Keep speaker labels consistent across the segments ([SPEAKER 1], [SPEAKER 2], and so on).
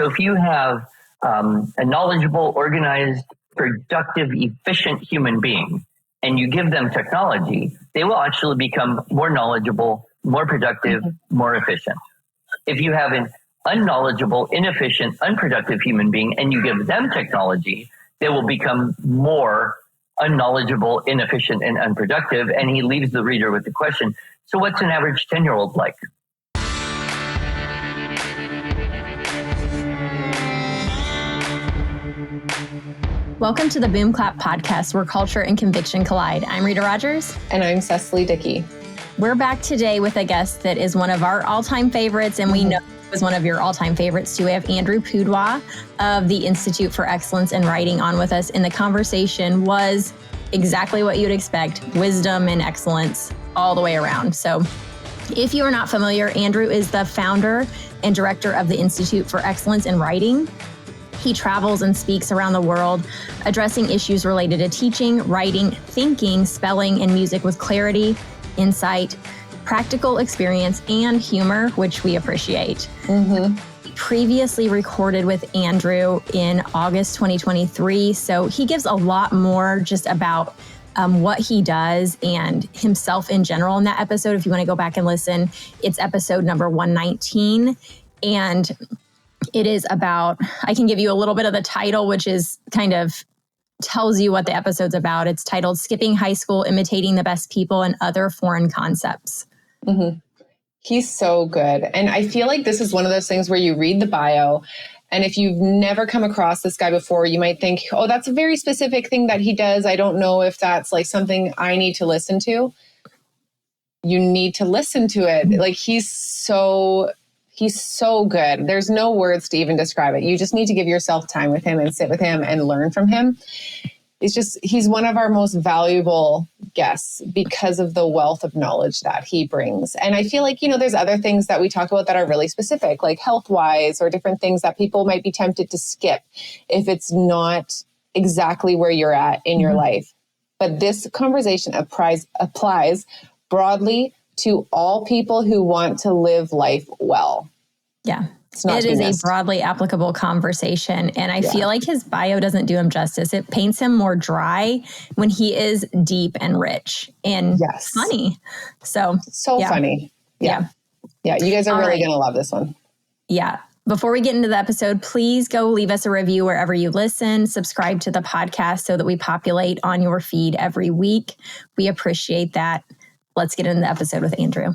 [SPEAKER 1] So if you have a knowledgeable, organized, productive, efficient human being, and you give them technology, they will actually become more knowledgeable, more productive, more efficient. If you have an unknowledgeable, inefficient, unproductive human being, and you give them technology, they will become more unknowledgeable, inefficient, and unproductive. And he leaves the reader with the question, so what's an average 10-year-old like?
[SPEAKER 2] Welcome to the Boom Clap podcast, where culture and conviction collide. I'm Rita Rogers.
[SPEAKER 3] And I'm Cecily Dickey.
[SPEAKER 2] We're back today with a guest that is one of our all-time favorites, and we know was one of your all-time favorites too. We have Andrew Pudewa of the Institute for Excellence in Writing on with us, and the conversation was exactly what you'd expect: wisdom and excellence all the way around. So if you are not familiar, Andrew is the founder and director of the Institute for Excellence in Writing. He travels and speaks around the world, addressing issues related to teaching, writing, thinking, spelling, and music with clarity, insight, practical experience, and humor, which we appreciate. We previously recorded with Andrew in August 2023, so he gives a lot more just about what he does and himself in general in that episode. If you want to go back and listen, it's episode number 119, and it is about, I can give you a little bit of the title, which is kind of tells you what the episode's about. It's titled Skipping High School, Imitating the Best People and Other Foreign Concepts.
[SPEAKER 3] He's so good. And I feel like this is one of those things where you read the bio, and if you've never come across this guy before, you might think, oh, that's a very specific thing that he does. I don't know if that's like something I need to listen to. You need to listen to it. Like he's so good. There's no words to even describe it. You just need to give yourself time with him and sit with him and learn from him. He's one of our most valuable guests because of the wealth of knowledge that he brings. And I feel like, there's other things that we talk about that are really specific, like health-wise or different things that people might be tempted to skip if it's not exactly where you're at in your life. But this conversation applies broadly to all people who want to live life well.
[SPEAKER 2] Yeah. It is a broadly applicable conversation. And I feel like his bio doesn't do him justice. It paints him more dry when he is deep and rich and funny. So
[SPEAKER 3] funny. Yeah. You guys are really going to love this one.
[SPEAKER 2] Yeah. Before we get into the episode, please go leave us a review wherever you listen. Subscribe to the podcast so that we populate on your feed every week. We appreciate that. Let's get into the episode with Andrew.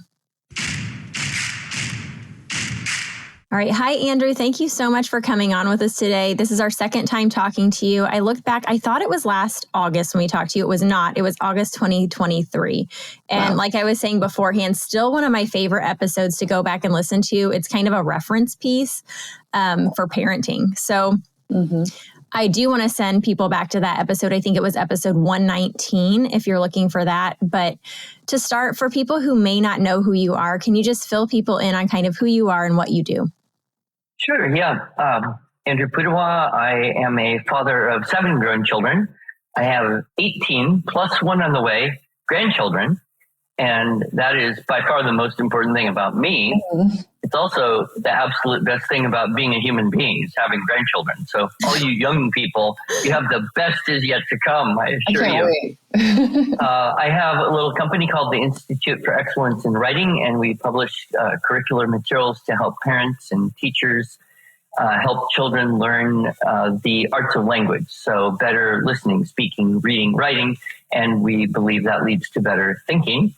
[SPEAKER 2] All right. Hi, Andrew. Thank you so much for coming on with us today. This is our second time talking to you. I looked back. I thought it was last August when we talked to you. It was not. It was August 2023. And like I was saying beforehand, still one of my favorite episodes to go back and listen to. It's kind of a reference piece for parenting. So I do want to send people back to that episode. I think it was episode 119 if you're looking for that. But to start, for people who may not know who you are, can you just fill people in on kind of who you are and what you do?
[SPEAKER 1] Sure, yeah. Andrew Pudewa. I am a father of 7 grown children. I have 18 plus 1 on the way grandchildren. And that is by far the most important thing about me. It's also the absolute best thing about being a human being is having grandchildren. So all you young people, you have the best is yet to come, I assure you. I have a little company called the Institute for Excellence in Writing, and we publish curricular materials to help parents and teachers help children learn the arts of language. So better listening, speaking, reading, writing, and we believe that leads to better thinking.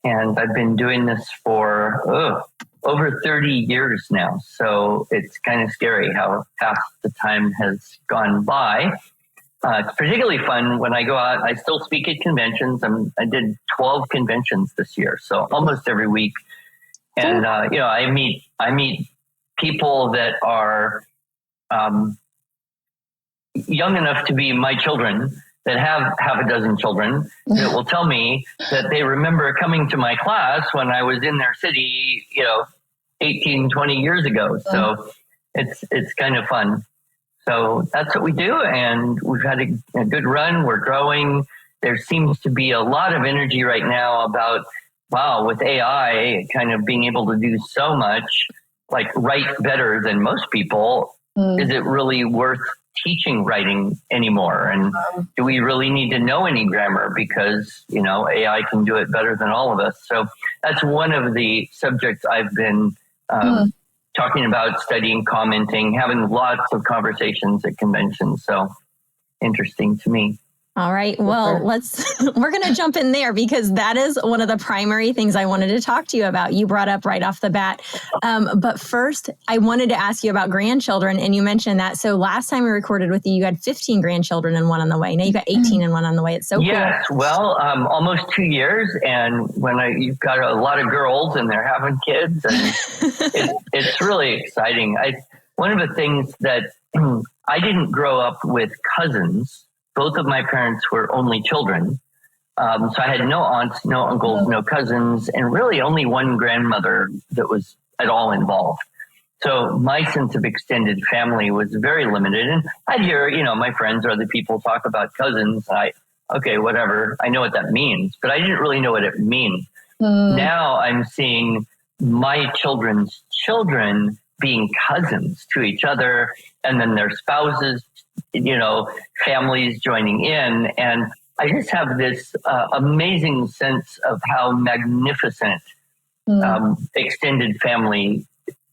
[SPEAKER 1] And I've been doing this for over 30 years now. So it's kind of scary how fast the time has gone by. It's particularly fun when I go out. I still speak at conventions. I did 12 conventions this year, so almost every week. And, I meet people that are young enough to be my children, that have half a dozen children, that will tell me that they remember coming to my class when I was in their city, 18, 20 years ago. So it's kind of fun. So that's what we do. And we've had a good run. We're growing. There seems to be a lot of energy right now about, wow, with AI kind of being able to do so much, like write better than most people. Is it really worth teaching writing anymore? And do we really need to know any grammar because, AI can do it better than all of us? So that's one of the subjects I've been talking about, studying, commenting, having lots of conversations at conventions. So interesting to me.
[SPEAKER 2] All right. Well, we're going to jump in there because that is one of the primary things I wanted to talk to you about. You brought up right off the bat. But first, I wanted to ask you about grandchildren. And you mentioned that. So last time we recorded with you, you had 15 grandchildren and one on the way. Now you've got 18 and one on the way. It's so cool.
[SPEAKER 1] Yes. Well, almost 2 years. And you've got a lot of girls and they're having kids. And it's really exciting. One of the things that I didn't grow up with cousins. Both of my parents were only children. So I had no aunts, no uncles, no cousins, and really only one grandmother that was at all involved. So my sense of extended family was very limited. And I'd hear, my friends or other people talk about cousins. Okay, whatever. I know what that means, but I didn't really know what it means. Now I'm seeing my children's children being cousins to each other, and then their spouses, families joining in. And I just have this amazing sense of how magnificent extended family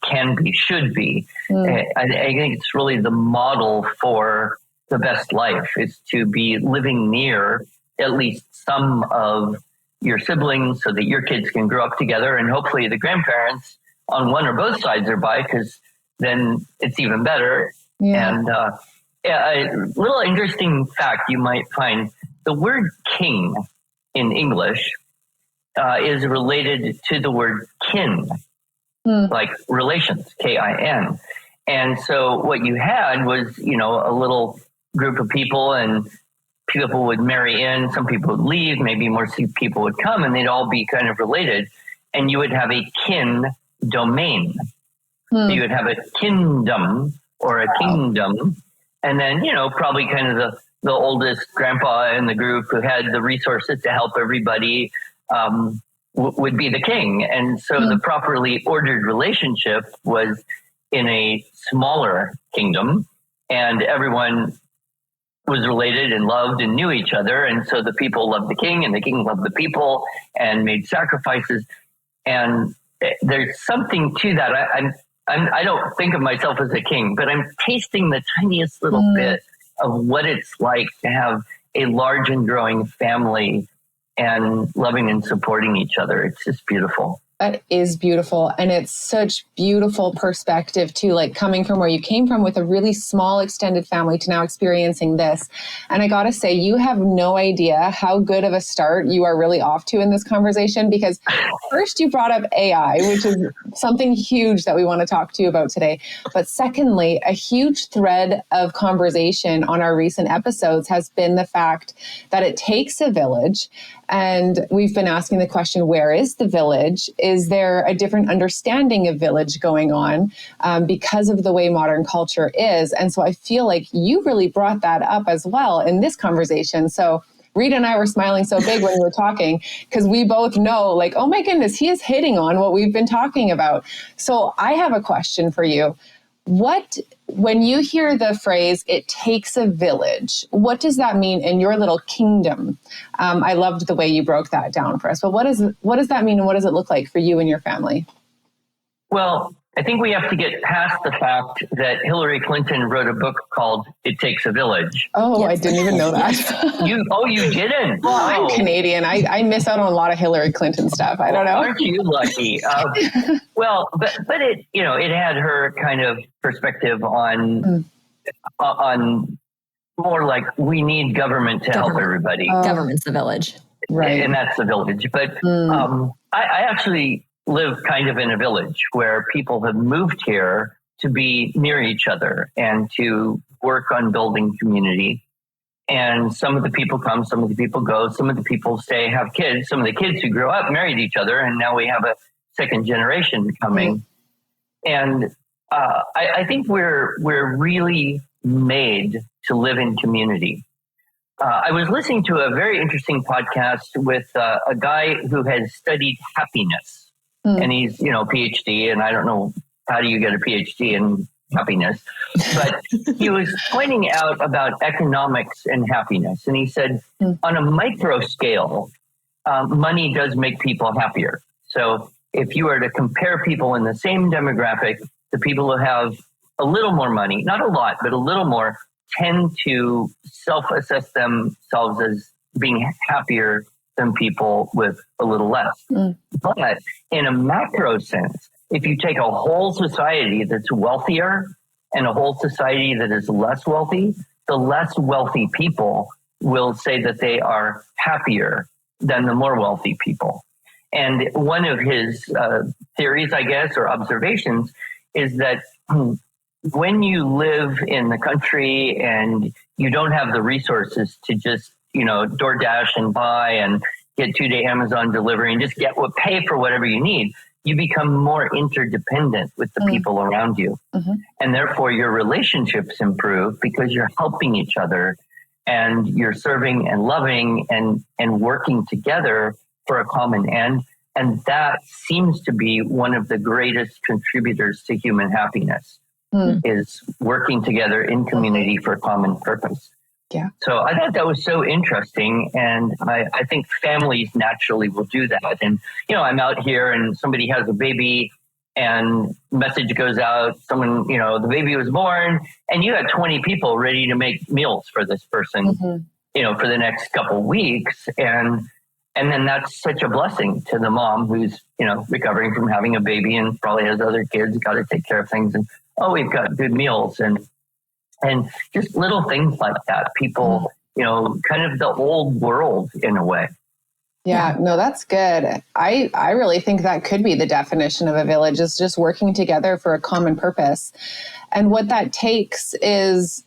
[SPEAKER 1] can be, should be. I think it's really the model for the best life, is to be living near at least some of your siblings so that your kids can grow up together, and hopefully the grandparents on one or both sides are by, because then it's even better. And a little interesting fact you might find, the word king in English is related to the word kin, like relations, K-I-N. And so what you had was, a little group of people, and people would marry in, some people would leave, maybe more people would come, and they'd all be kind of related. And you would have a kin domain. You would have a kingdom or a kingdom. And then, probably kind of the oldest grandpa in the group who had the resources to help everybody would be the king. And so the properly ordered relationship was in a smaller kingdom, and everyone was related and loved and knew each other. And so the people loved the king and the king loved the people and made sacrifices. And there's something to that. I don't think of myself as a king, but I'm tasting the tiniest little bit of what it's like to have a large and growing family and loving and supporting each other. It's just beautiful.
[SPEAKER 3] That is beautiful. And it's such beautiful perspective too, like coming from where you came from with a really small extended family to now experiencing this. And I got to say, you have no idea how good of a start you are really off to in this conversation, because first you brought up AI, which is something huge that we want to talk to you about today. But secondly, a huge thread of conversation on our recent episodes has been the fact that it takes a village. And we've been asking the question, where is the village? Is there a different understanding of village going on because of the way modern culture is? And so I feel like you really brought that up as well in this conversation. So Rita and I were smiling so big when we were talking, because we both know, like, oh my goodness, he is hitting on what we've been talking about. So I have a question for you. When you hear the phrase, it takes a village, what does that mean in your little kingdom? I loved the way you broke that down for us. But what does that mean, and what does it look like for you and your family?
[SPEAKER 1] Well, I think we have to get past the fact that Hillary Clinton wrote a book called It Takes a Village.
[SPEAKER 3] Oh, yes. I didn't even know that.
[SPEAKER 1] You didn't?
[SPEAKER 3] Well, I'm Canadian. I miss out on a lot of Hillary Clinton stuff. I don't know.
[SPEAKER 1] Aren't you lucky? Well, but it, it had her kind of perspective on more like, we need government to help everybody.
[SPEAKER 2] Government's the village.
[SPEAKER 3] Right.
[SPEAKER 1] And that's the village. But I actually live kind of in a village where people have moved here to be near each other and to work on building community. And some of the people come, some of the people go, some of the people stay, have kids. Some of the kids who grew up married each other, and now we have a second generation coming. And I think we're really made to live in community. I was listening to a very interesting podcast with a guy who has studied happiness. And he's, PhD, and I don't know, how do you get a PhD in happiness. But he was pointing out about economics and happiness. And he said, on a micro scale, money does make people happier. So if you were to compare people in the same demographic, the people who have a little more money, not a lot, but a little more, tend to self-assess themselves as being happier than people with a little less. But in a macro sense, if you take a whole society that's wealthier and a whole society that is less wealthy, the less wealthy people will say that they are happier than the more wealthy people. And one of his theories, I guess, or observations is that when you live in the country and you don't have the resources to just, DoorDash and buy and get 2-day Amazon delivery and just pay for whatever you need, you become more interdependent with the people around you. And therefore your relationships improve because you're helping each other and you're serving and loving and working together for a common end. And that seems to be one of the greatest contributors to human happiness, is working together in community for a common purpose.
[SPEAKER 3] Yeah.
[SPEAKER 1] So I thought that was so interesting. And I think families naturally will do that. And, I'm out here and somebody has a baby and message goes out, someone, the baby was born and you had 20 people ready to make meals for this person, for the next couple of weeks. And then that's such a blessing to the mom who's, recovering from having a baby and probably has other kids, got to take care of things. And, we've got good meals and just little things like that. People, kind of the old world in a way.
[SPEAKER 3] Yeah, no, that's good. I really think that could be the definition of a village, is just working together for a common purpose. And what that takes is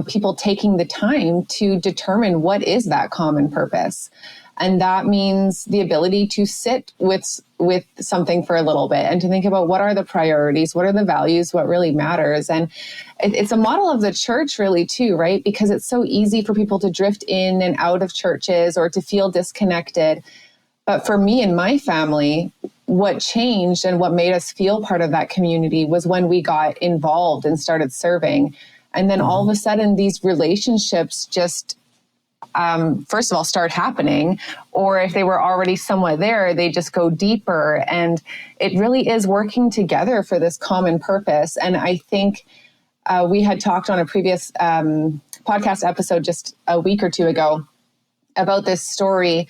[SPEAKER 3] people taking the time to determine what is that common purpose. And that means the ability to sit with something for a little bit and to think about what are the priorities, what are the values, what really matters. And it's a model of the church really too, right? Because it's so easy for people to drift in and out of churches or to feel disconnected. But for me and my family, what changed and what made us feel part of that community was when we got involved and started serving. And then all of a sudden these relationships just first of all, start happening, or if they were already somewhat there, they just go deeper. And it really is working together for this common purpose. And I think we had talked on a previous podcast episode just a week or two ago about this story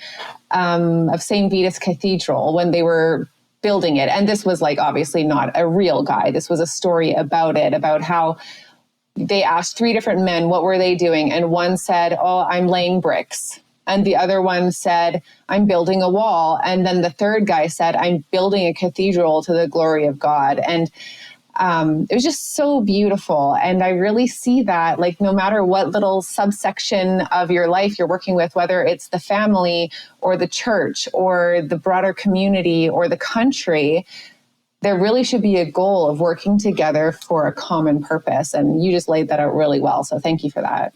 [SPEAKER 3] of St. Vitus Cathedral when they were building it. And this was obviously not a real guy. This was a story about it, about how they asked 3 different men, what were they doing? And one said, I'm laying bricks. And the other one said, I'm building a wall. And then the third guy said, I'm building a cathedral to the glory of God. And it was just so beautiful. And I really see that, no matter what little subsection of your life you're working with, whether it's the family or the church or the broader community or the country, there really should be a goal of working together for a common purpose. And you just laid that out really well. So thank you for that.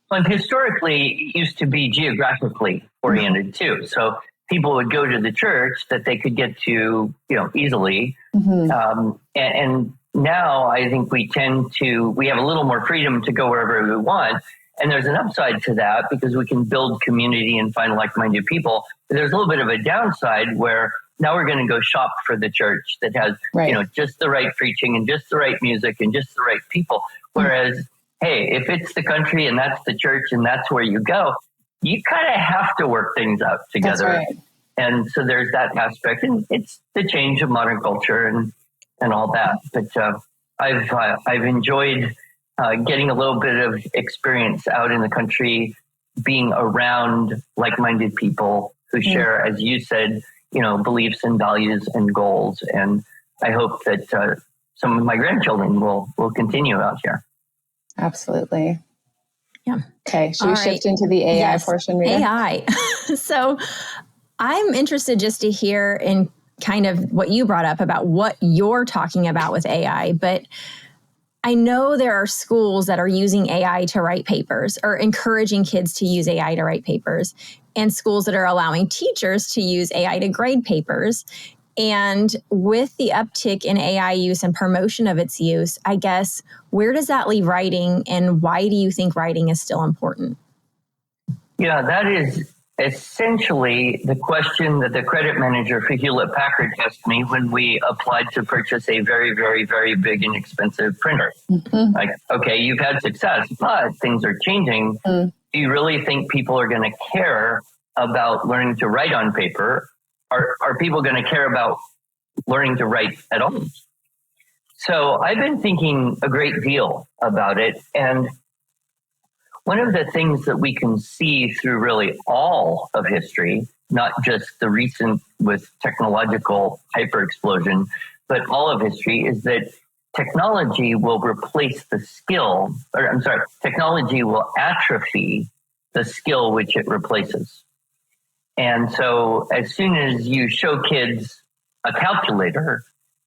[SPEAKER 1] And historically, it used to be geographically oriented too. So people would go to the church that they could get to, easily. And now I think we have a little more freedom to go wherever we want. And there's an upside to that because we can build community and find like-minded people. But there's a little bit of a downside where now we're going to go shop for the church that has, just the right preaching and just the right music and just the right people. Whereas, hey, if it's the country and that's the church and that's where you go, you kind of have to work things out together.
[SPEAKER 3] That's right.
[SPEAKER 1] And so there's that aspect. And it's the change of modern culture and all that. But I've enjoyed getting a little bit of experience out in the country, being around like-minded people who share, as you said, beliefs and values and goals. And I hope that some of my grandchildren will continue out here.
[SPEAKER 3] Absolutely.
[SPEAKER 2] Yeah.
[SPEAKER 3] Okay. Should we shift into the AI portion, Rita?
[SPEAKER 2] AI. So I'm interested just to hear in kind of what you brought up about what you're talking about with AI, but I know there are schools that are using AI to write papers or encouraging kids to use AI to write papers, and schools that are allowing teachers to use AI to grade papers. And with the uptick in AI use and promotion of its use, I guess, where does that leave writing, and why do you think writing is still important?
[SPEAKER 1] Yeah, that is essentially the question that the credit manager for Hewlett-Packard asked me when we applied to purchase a very, very, very big and expensive printer. Mm-hmm. Like, okay, you've had success, but things are changing. Mm. Do you really think people are going to care about learning to write on paper? Are people going to care about learning to write at all? So I've been thinking a great deal about it. And one of the things that we can see through really all of history, not just the recent with technological hyper explosion, but all of history, is that technology will replace the skill, technology will atrophy the skill which it replaces. And so as soon as you show kids a calculator,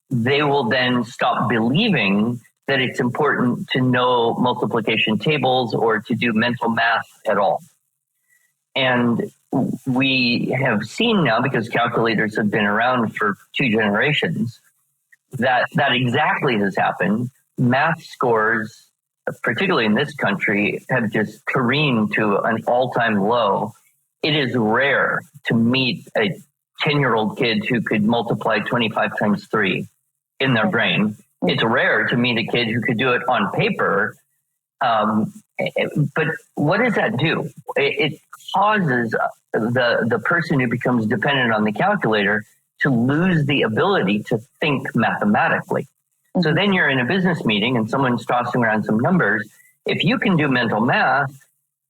[SPEAKER 1] they will then stop believing that it's important to know multiplication tables or to do mental math at all. And we have seen now, because calculators have been around for 2 generations, that exactly has happened. Math scores, particularly in this country, have just careened to an all-time low. It is rare to meet a 10-year-old kid who could multiply 25 times 3 in their brain. It's rare to meet a kid who could do it on paper. But what does that do? It causes the person who becomes dependent on the calculator to lose the ability to think mathematically. Mm-hmm. So then you're in a business meeting and someone's tossing around some numbers. If you can do mental math,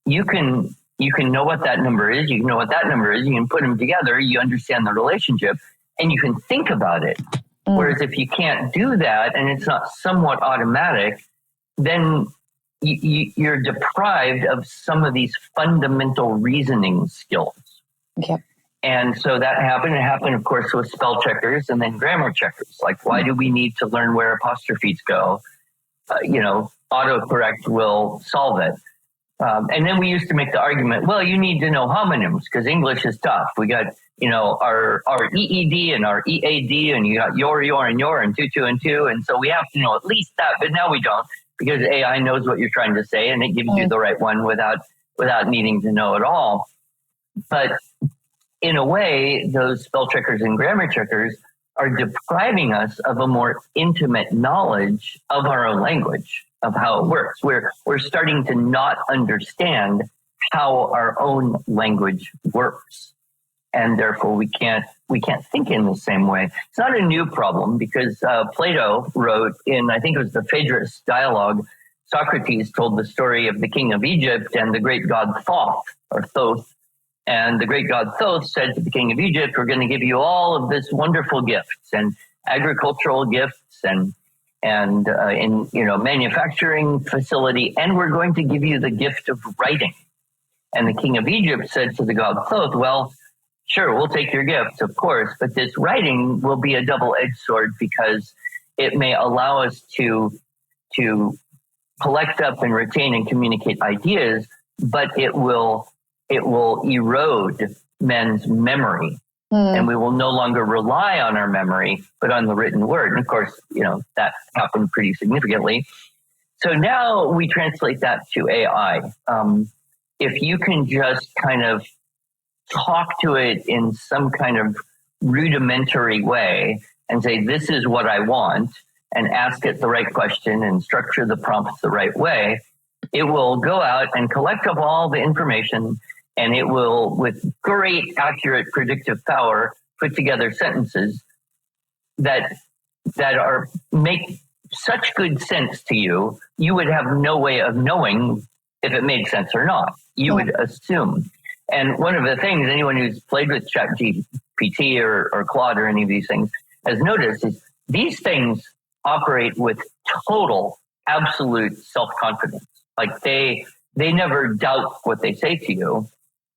[SPEAKER 1] you can know what that number is. You can know what that number is. You can put them together. You understand the relationship and you can think about it. Whereas if you can't do that and it's not somewhat automatic, then you're deprived of some of these fundamental reasoning skills. Okay. And so that happened. It happened, of course, with spell checkers and then grammar checkers. Like, why do we need to learn where apostrophes go? Autocorrect will solve it. And then we used to make the argument, well, you need to know homonyms because English is tough. We got, our EED and our EAD, and you got your, and your, and two, and two. And so we have to know at least that, but now we don't, because AI knows what you're trying to say and it gives you the right one without needing to know it all. But in a way, those spell checkers and grammar checkers are depriving us of a more intimate knowledge of our own language, of how it works. We're starting to not understand how our own language works. And therefore we can't think in the same way. It's not a new problem because Plato wrote in, I think it was the Phaedrus dialogue, Socrates told the story of the king of Egypt and the great god Thoth, or Thoth. And the great god Thoth said to the king of Egypt, we're going to give you all of this wonderful gifts and agricultural gifts and manufacturing facility, and we're going to give you the gift of writing. And the king of Egypt said to the god Thoth, well, sure, we'll take your gifts, of course, but this writing will be a double-edged sword because it may allow us to collect up and retain and communicate ideas, but it will erode men's memory. And we will no longer rely on our memory, but on the written word. And of course, that happened pretty significantly. So now we translate that to AI. If you can just kind of talk to it in some kind of rudimentary way and say, this is what I want, and ask it the right question and structure the prompts the right way, it will go out and collect up all the information, and it will, with great accurate predictive power, put together sentences that make such good sense to you, you would have no way of knowing if it made sense or not. You would assume. And one of the things anyone who's played with ChatGPT or Claude or any of these things has noticed is these things operate with total, absolute self-confidence. Like they never doubt what they say to you.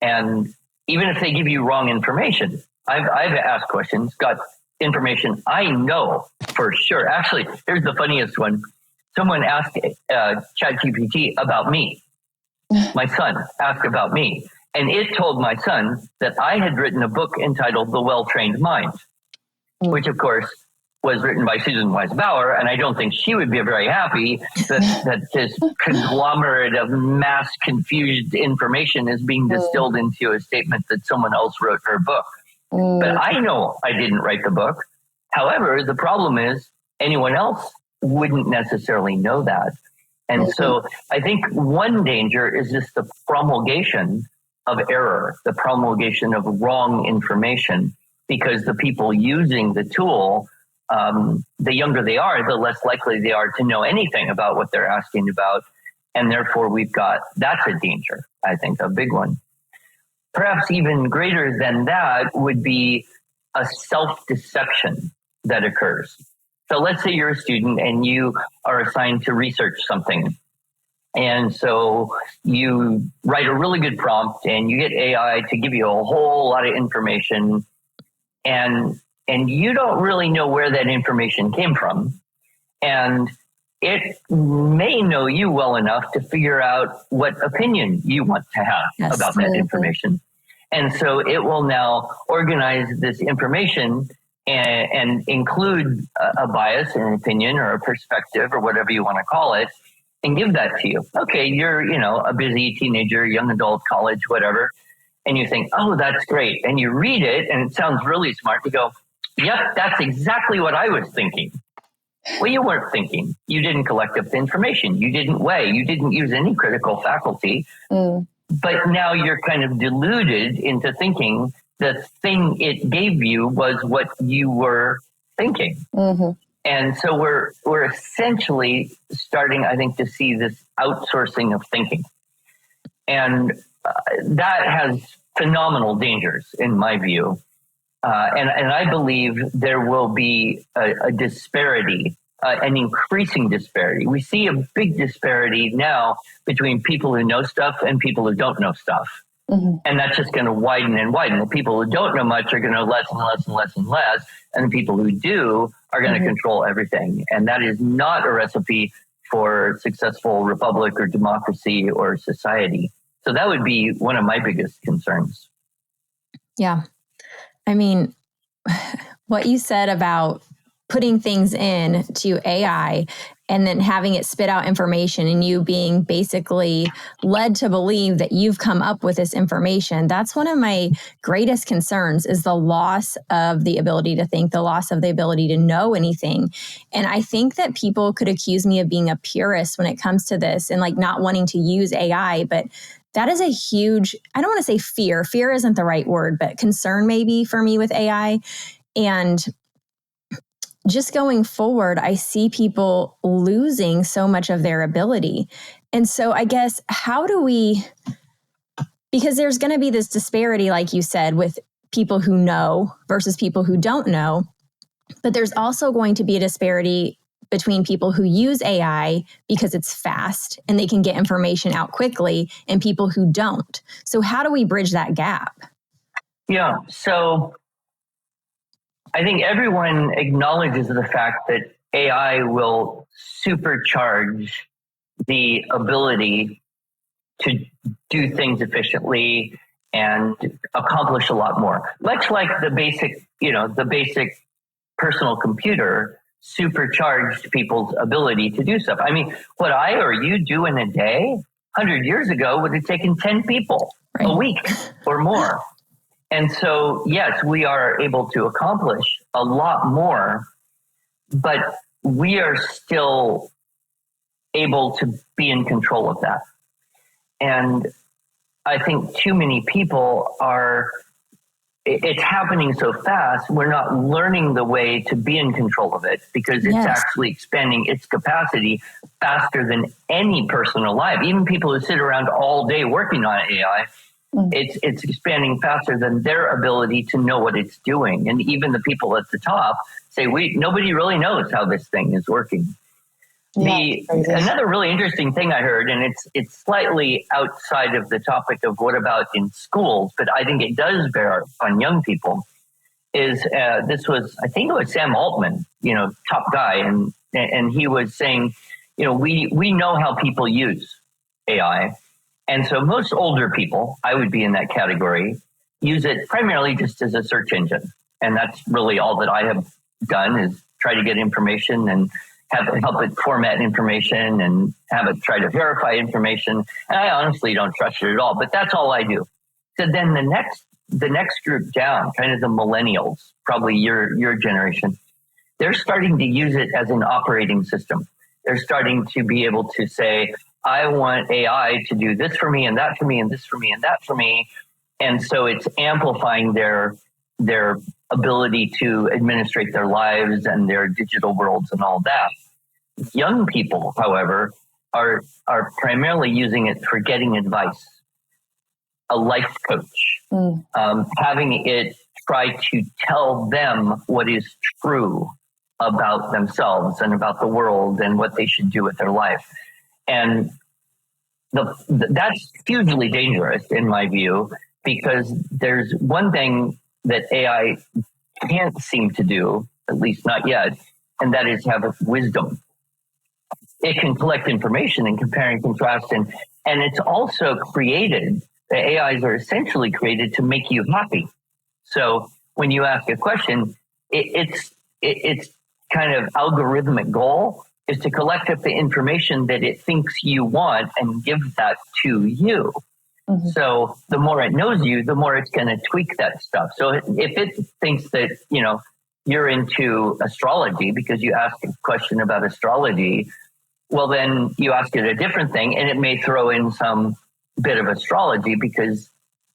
[SPEAKER 1] And even if they give you wrong information, I've asked questions, got information I know for sure. Actually, here's the funniest one. Someone asked ChatGPT about me. My son asked about me. And it told my son that I had written a book entitled The Well-Trained Mind. which of course was written by Susan Wise Bauer, and I don't think she would be very happy that this conglomerate of mass confused information is being distilled into a statement that someone else wrote her book. But I know I didn't write the book. However, the problem is anyone else wouldn't necessarily know that. And so I think one danger is just the promulgation of error, the promulgation of wrong information, because the people using the tool, the younger they are, the less likely they are to know anything about what they're asking about. And therefore that's a danger, I think, a big one. Perhaps even greater than that would be a self-deception that occurs. So let's say you're a student and you are assigned to research something. And so you write a really good prompt and you get AI to give you a whole lot of information. And you don't really know where that information came from. And it may know you well enough to figure out what opinion you want to have about that information. And so it will now organize this information and include a bias or an opinion or a perspective or whatever you want to call it, and give that to you. Okay, you're, a busy teenager, young adult, college, whatever. And you think, oh, that's great. And you read it and it sounds really smart. You go, yep, that's exactly what I was thinking. Well, you weren't thinking. You didn't collect up the information. You didn't weigh. You didn't use any critical faculty. But now you're kind of deluded into thinking the thing it gave you was what you were thinking. And so we're essentially starting, I think, to see this outsourcing of thinking. And that has phenomenal dangers, in my view. And I believe there will be a disparity, an increasing disparity. We see a big disparity now between people who know stuff and people who don't know stuff. And that's just going to widen and widen. The people who don't know much are going to know less and less and less and less. And the people who do are going to control everything. And that is not a recipe for successful republic or democracy or society. So that would be one of my biggest concerns.
[SPEAKER 2] Yeah. I mean, what you said about putting things in to AI and then having it spit out information and you being basically led to believe that you've come up with this information, that's one of my greatest concerns, is the loss of the ability to think, the loss of the ability to know anything. And I think that people could accuse me of being a purist when it comes to this and like not wanting to use AI, but that is a huge, I don't want to say fear. Fear isn't the right word, but concern maybe for me with AI. And just going forward, I see people losing so much of their ability. And so I guess, how do we, because there's going to be this disparity, like you said, with people who know versus people who don't know, but there's also going to be a disparity between people who use AI because it's fast and they can get information out quickly and people who don't. So how do we bridge that gap?
[SPEAKER 1] Yeah, so I think everyone acknowledges the fact that AI will supercharge the ability to do things efficiently and accomplish a lot more. Much like the basic personal computer supercharged people's ability to do stuff. I mean, what I or you do in a day 100 years ago would have taken 10 people a week or more. And so, yes, we are able to accomplish a lot more, but we are still able to be in control of that. And I think too many people it's happening so fast, we're not learning the way to be in control of it because it's actually expanding its capacity faster than any person alive. Even people who sit around all day working on AI, it's expanding faster than their ability to know what it's doing. And even the people at the top say, nobody really knows how this thing is working. Another really interesting thing I heard, and it's slightly outside of the topic of what about in schools, but I think it does bear on young people, is I think it was Sam Altman, top guy, and he was saying, we know how people use AI. And so most older people, I would be in that category, use it primarily just as a search engine. And that's really all that I have done, is try to get information and help it format information and have it try to verify information. And I honestly don't trust it at all, but that's all I do. So then the next group down, kind of the millennials, probably your generation, they're starting to use it as an operating system. They're starting to be able to say, I want AI to do this for me and that for me and this for me and that for me. And so it's amplifying their ability to administrate their lives and their digital worlds and all that. Young people, however, are primarily using it for getting advice, a life coach, having it try to tell them what is true about themselves and about the world and what they should do with their life. And that's hugely dangerous in my view, because there's one thing that AI can't seem to do, at least not yet, and that is have wisdom. It can collect information and compare and contrast, and it's also created, the AIs are essentially created to make you happy. So when you ask a question, it's kind of algorithmic goal is to collect up the information that it thinks you want and give that to you. Mm-hmm. So the more it knows you, the more it's going to tweak that stuff. So if it thinks that, you're into astrology because you asked a question about astrology, well, then you ask it a different thing and it may throw in some bit of astrology because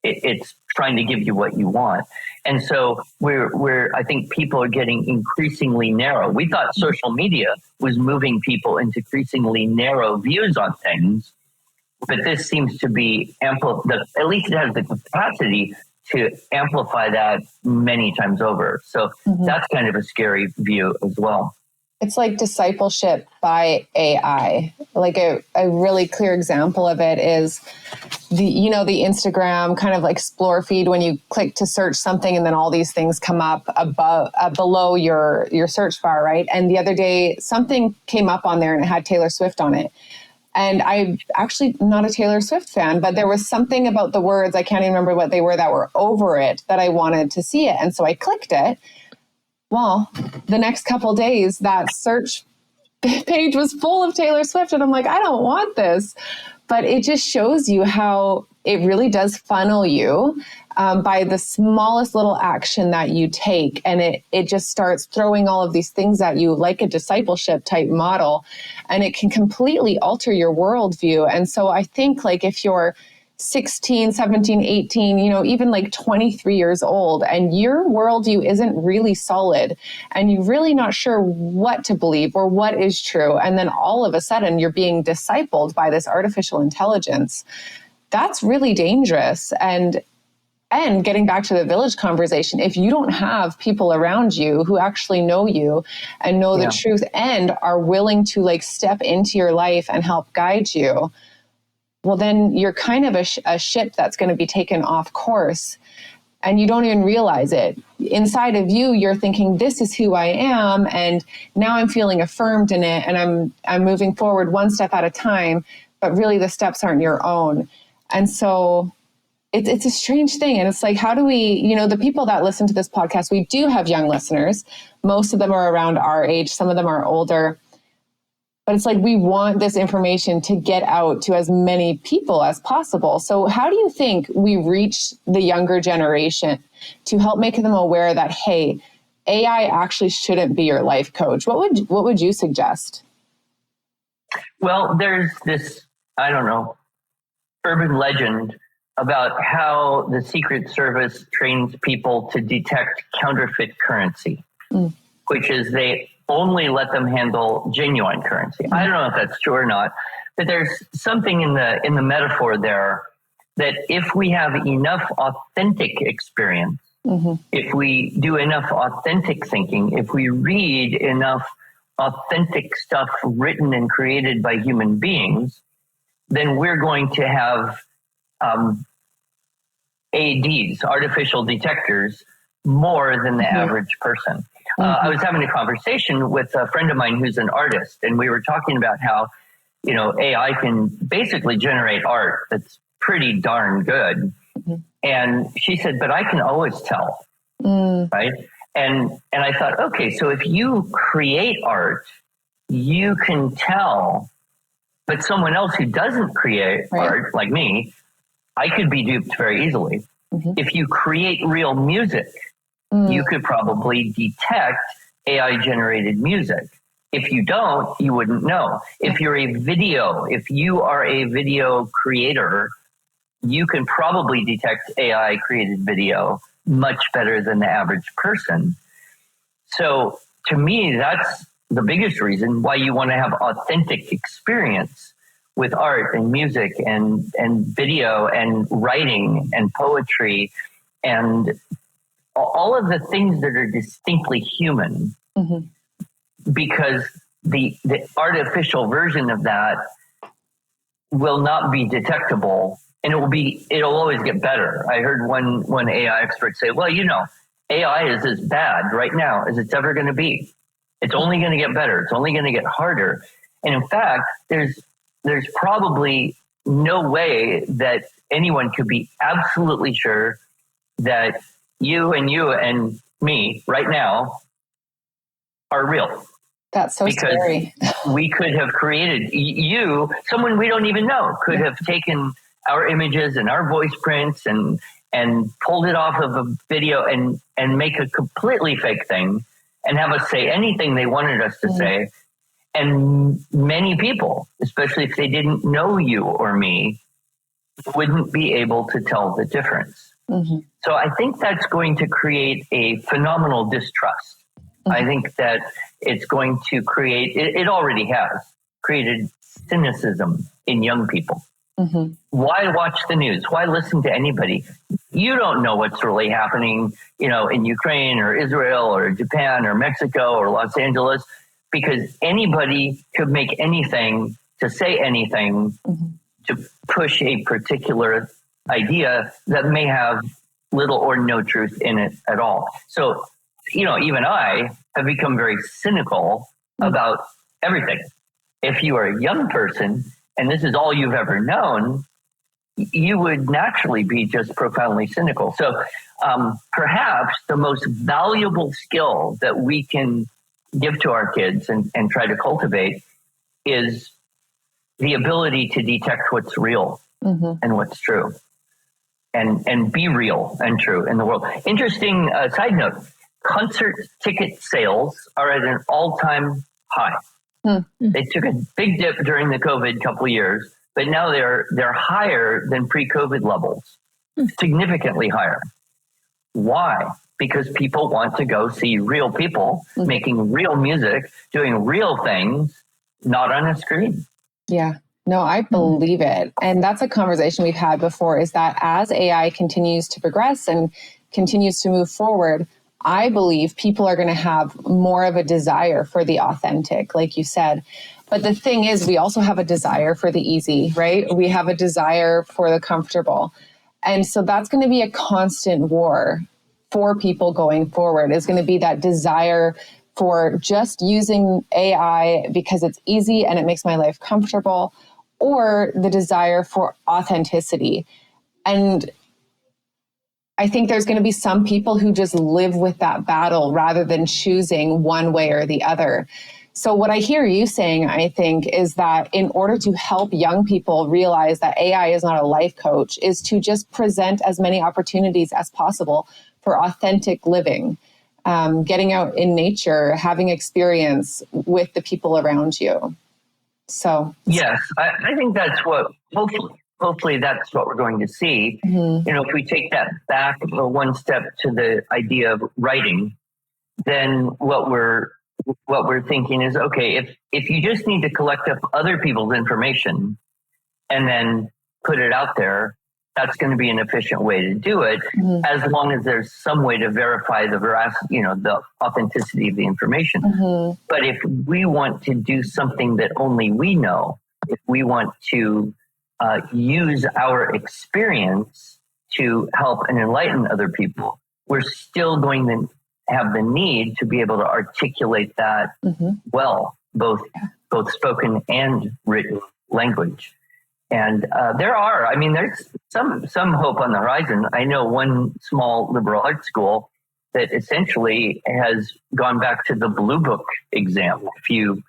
[SPEAKER 1] it's trying to give you what you want. And so I think people are getting increasingly narrow. We thought social media was moving people into increasingly narrow views on things, but this seems to be at least it has the capacity to amplify that many times over. So that's kind of a scary view as well.
[SPEAKER 3] It's like discipleship by AI. Like a really clear example of it is the Instagram kind of like explore feed when you click to search something and then all these things come up below your search bar, right? And the other day something came up on there and it had Taylor Swift on it. And I'm actually not a Taylor Swift fan, but there was something about the words, I can't even remember what they were, that were over it that I wanted to see it. And so I clicked it. Well, the next couple of days, that search page was full of Taylor Swift. And I'm like, I don't want this. But it just shows you how it really does funnel you by the smallest little action that you take. And it just starts throwing all of these things at you like a discipleship type model. And it can completely alter your worldview. And so I think like if you're 16, 17, 18, even like 23 years old, and your worldview isn't really solid and you're really not sure what to believe or what is true. And then all of a sudden you're being discipled by this artificial intelligence. That's really dangerous. And getting back to the village conversation, if you don't have people around you who actually know you and know the truth and are willing to like step into your life and help guide you, well, then you're kind of a ship that's going to be taken off course and you don't even realize it. Inside of you, you're thinking, this is who I am. And now I'm feeling affirmed in it. And I'm moving forward one step at a time, but really the steps aren't your own. And so it's a strange thing. And it's like, how do we, the people that listen to this podcast, we do have young listeners. Most of them are around our age. Some of them are older. But it's like we want this information to get out to as many people as possible. So how do you think we reach the younger generation to help make them aware that, hey, AI actually shouldn't be your life coach? What would you suggest?
[SPEAKER 1] Well, there's this, urban legend about how the Secret Service trains people to detect counterfeit currency, which is they only let them handle genuine currency. I don't know if that's true or not, but there's something in the metaphor there that if we have enough authentic experience, if we do enough authentic thinking, if we read enough authentic stuff written and created by human beings, then we're going to have ADs, artificial detectors, more than the average person. I was having a conversation with a friend of mine who's an artist, and we were talking about how, AI can basically generate art that's pretty darn good. And she said, but I can always tell, right? And I thought, okay, so if you create art, you can tell, but someone else who doesn't create art, like me, I could be duped very easily. If you create real music, you could probably detect AI generated music. If you don't, you wouldn't know. If you're if you are a video creator, you can probably detect AI created video much better than the average person. So to me, that's the biggest reason why you want to have authentic experience with art and music and video and writing and poetry and all of the things that are distinctly human, because the artificial version of that will not be detectable, and it'll always get better. I heard one AI expert say, well, AI is as bad right now as it's ever going to be. It's only going to get better. It's only going to get harder. And in fact, there's probably no way that anyone could be absolutely sure that you and me right now are real.
[SPEAKER 3] That's so scary.
[SPEAKER 1] We could have created someone we don't even know could have taken our images and our voice prints and pulled it off of a video and make a completely fake thing and have us say anything they wanted us to say. And many people, especially if they didn't know you or me, wouldn't be able to tell the difference. So I think that's going to create a phenomenal distrust. I think that it's going to create, it already has created cynicism in young people. Why watch the news? Why listen to anybody? You don't know what's really happening, in Ukraine or Israel or Japan or Mexico or Los Angeles, because anybody could make anything to say anything to push a particular idea that may have little or no truth in it at all. So, even I have become very cynical about everything. If you are a young person and this is all you've ever known, you would naturally be just profoundly cynical. So perhaps the most valuable skill that we can give to our kids and try to cultivate is the ability to detect what's real and what's true and be real and true in the world. Interesting side note, concert ticket sales are at an all-time high. They took a big dip during the COVID couple of years, but now they're higher than pre-COVID levels, significantly higher. Why? Because people want to go see real people making real music, doing real things, not on a screen.
[SPEAKER 3] Yeah, no, I believe it. And that's a conversation we've had before, is that as AI continues to progress and continues to move forward, I believe people are going to have more of a desire for the authentic, like you said. But the thing is, we also have a desire for the easy, right? We have a desire for the comfortable. And so that's going to be a constant war for people going forward, is going to be that desire for just using AI because it's easy and it makes my life comfortable, or the desire for authenticity. And I think there's going to be some people who just live with that battle rather than choosing one way or the other. So what I hear you saying, I think, is that in order to help young people realize that AI is not a life coach, is to just present as many opportunities as possible for authentic living, getting out in nature, having experience with the people around you. So
[SPEAKER 1] yes, I think that's what hopefully that's what we're going to see. If we take that back one step to the idea of writing, then what we're thinking is, okay, if you just need to collect up other people's information and then put it out there, that's going to be an efficient way to do it, as long as there's some way to verify the veracity, the authenticity of the information. But if we want to do something that only we know, if we want to use our experience to help and enlighten other people, we're still going to have the need to be able to articulate that well, both spoken and written language. And there's some hope on the horizon. I know one small liberal arts school that essentially has gone back to the Blue Book exam. If you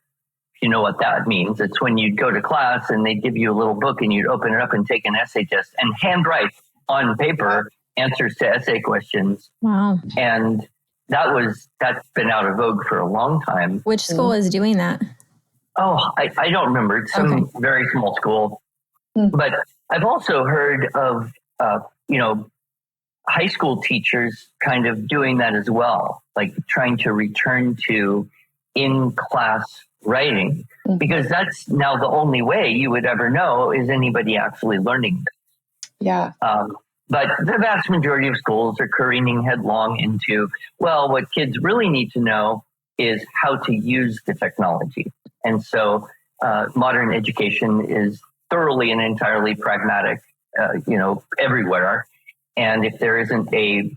[SPEAKER 1] know what that means, it's when you'd go to class and they'd give you a little book and you'd open it up and take an essay test and handwrite on paper answers to essay questions.
[SPEAKER 2] Wow.
[SPEAKER 1] And that's been out of vogue for a long time.
[SPEAKER 2] Which school is doing that?
[SPEAKER 1] Oh, I don't remember. It's some very small school. But I've also heard of, high school teachers kind of doing that as well, like trying to return to in-class writing, because that's now the only way you would ever know is anybody actually learning this.
[SPEAKER 3] Yeah.
[SPEAKER 1] But the vast majority of schools are careening headlong into, well, what kids really need to know is how to use the technology. And so modern education is thoroughly and entirely pragmatic, everywhere. And if there isn't a,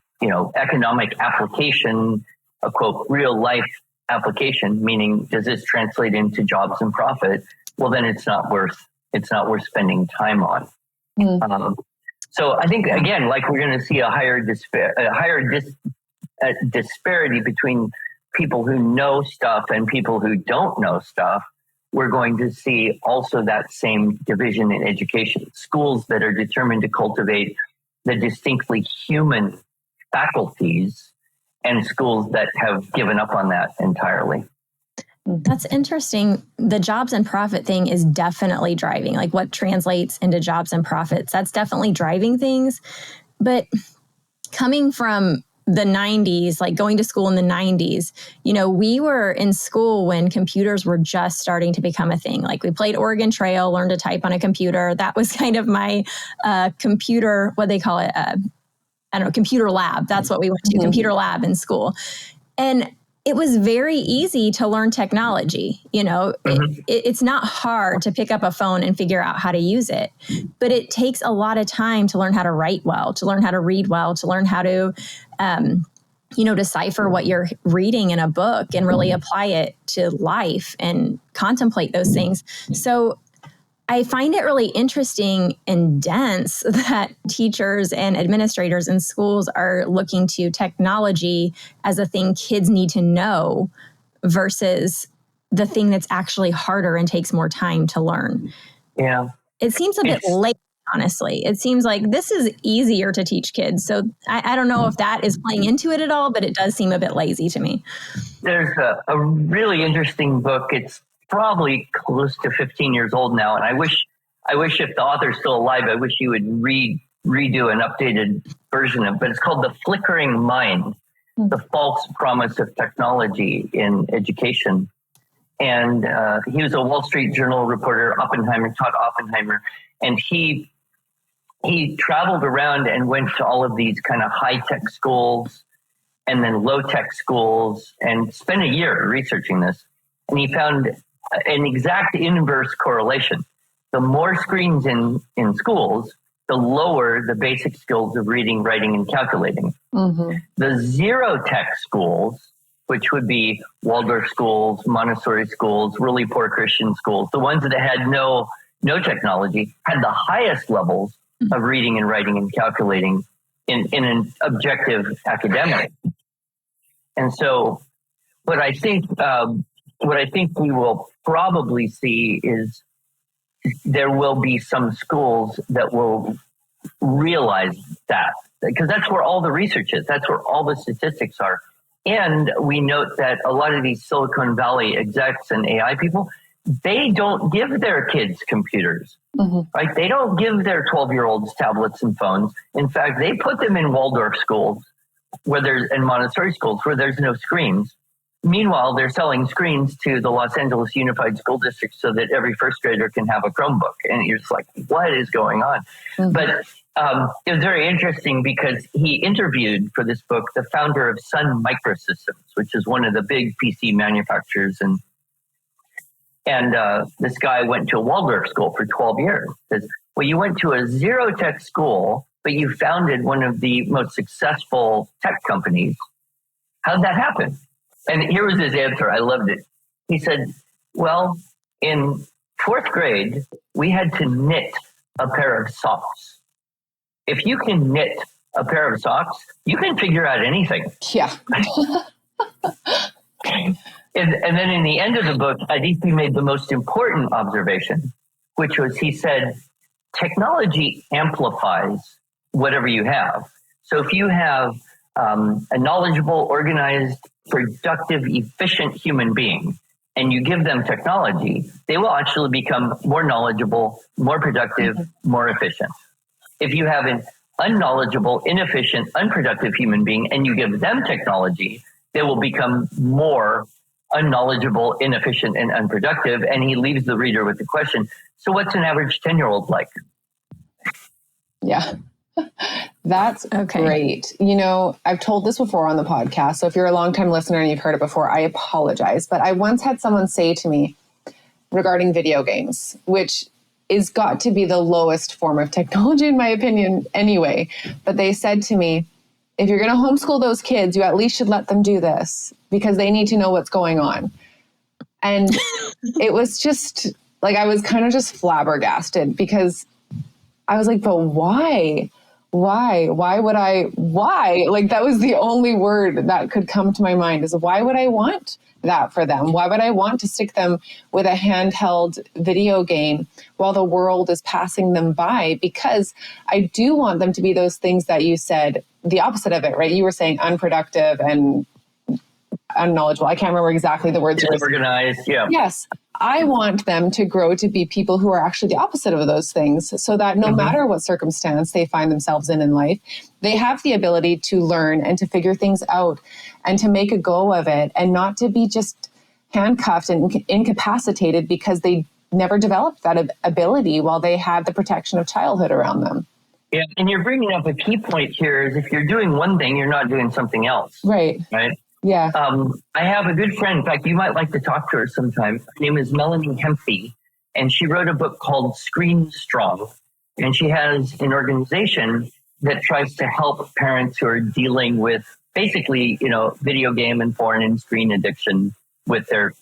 [SPEAKER 1] economic application, a quote, real life application, meaning does this translate into jobs and profit? Well, then it's not worth spending time on. So I think, again, like we're going to see a higher disparity between people who know stuff and people who don't know stuff. We're going to see also that same division in education. Schools that are determined to cultivate the distinctly human faculties and schools that have given up on that entirely.
[SPEAKER 2] That's interesting. The jobs and profit thing is definitely driving, like what translates into jobs and profits. That's definitely driving things. But coming from the 90s, like going to school in the 90s, we were in school when computers were just starting to become a thing. Like we played Oregon Trail, learned to type on a computer. That was kind of my computer, what they call it, computer lab. That's what we went to, computer lab in school. And it was very easy to learn technology. It's not hard to pick up a phone and figure out how to use it, but it takes a lot of time to learn how to write well, to learn how to read well, to learn how to, decipher what you're reading in a book and really apply it to life and contemplate those things. So I find it really interesting and dense that teachers and administrators in schools are looking to technology as a thing kids need to know versus the thing that's actually harder and takes more time to learn.
[SPEAKER 1] Yeah.
[SPEAKER 2] It seems a bit late, honestly. It seems like this is easier to teach kids. So I don't know if that is playing into it at all, but it does seem a bit lazy to me.
[SPEAKER 1] There's a really interesting book. It's probably close to 15 years old now. And I wish if the author's still alive, I wish he would redo an updated version of it. But it's called The Flickering Mind, The False Promise of Technology in Education. And he was a Wall Street Journal reporter, taught Oppenheimer. And he traveled around and went to all of these kind of high-tech schools and then low-tech schools and spent a year researching this. And he found an exact inverse correlation. The more screens in schools, the lower the basic skills of reading, writing, and calculating. The zero-tech schools, which would be Waldorf schools, Montessori schools, really poor Christian schools, the ones that had no technology, had the highest levels of reading and writing and calculating in an objective academic. And so what I think we will probably see is there will be some schools that will realize that, because that's where all the research is. That's where all the statistics are. And we note that a lot of these Silicon Valley execs and AI people, they don't give their kids computers, right? They don't give their 12-year-olds tablets and phones. In fact, they put them in Waldorf schools and Montessori schools where there's no screens. Meanwhile, they're selling screens to the Los Angeles Unified School District so that every first grader can have a Chromebook. And you're just like, what is going on? But it was very interesting because he interviewed for this book the founder of Sun Microsystems, which is one of the big PC manufacturers. And this guy went to a Waldorf school for 12 years. Says, well, you went to a zero-tech school, but you founded one of the most successful tech companies. How'd that happen? And here was his answer. I loved it. He said, well, in fourth grade, we had to knit a pair of socks. If you can knit a pair of socks, you can figure out anything.
[SPEAKER 3] Yeah.
[SPEAKER 1] And then in the end of the book, I think he made the most important observation, which was he said, technology amplifies whatever you have. So if you have a knowledgeable, organized, productive, efficient human being, and you give them technology, they will actually become more knowledgeable, more productive, more efficient. If you have an unknowledgeable, inefficient, unproductive human being, and you give them technology, they will become more unknowledgeable, inefficient, and unproductive. And he leaves the reader with the question, so what's an average 10-year-old like?
[SPEAKER 3] Yeah. That's great. You know, I've told this before on the podcast. So if you're a longtime listener and you've heard it before, I apologize. But I once had someone say to me regarding video games, which is got to be the lowest form of technology, in my opinion, anyway. But they said to me, if you're going to homeschool those kids, you at least should let them do this because they need to know what's going on. And it was just like, I was kind of just flabbergasted because I was like, but why? Why would I? Why? Like, that was the only word that could come to my mind is why would I want that for them? Why would I want to stick them with a handheld video game while the world is passing them by? Because I do want them to be those things that you said, the opposite of it, right? You were saying unproductive and unknowledgeable. I can't remember exactly the words.
[SPEAKER 1] Disorganized, yeah.
[SPEAKER 3] Yes. I want them to grow to be people who are actually the opposite of those things so that no matter what circumstance they find themselves in life, they have the ability to learn and to figure things out and to make a go of it and not to be just handcuffed and incapacitated because they never developed that ability while they had the protection of childhood around them.
[SPEAKER 1] Yeah, and you're bringing up a key point here is if you're doing one thing, you're not doing something else.
[SPEAKER 3] Right.
[SPEAKER 1] Right?
[SPEAKER 3] Yeah.
[SPEAKER 1] I have a good friend. In fact, you might like to talk to her sometime. Her name is Melanie Hemphy, and she wrote a book called Screen Strong. And she has an organization that tries to help parents who are dealing with basically, video game and porn and screen addiction with their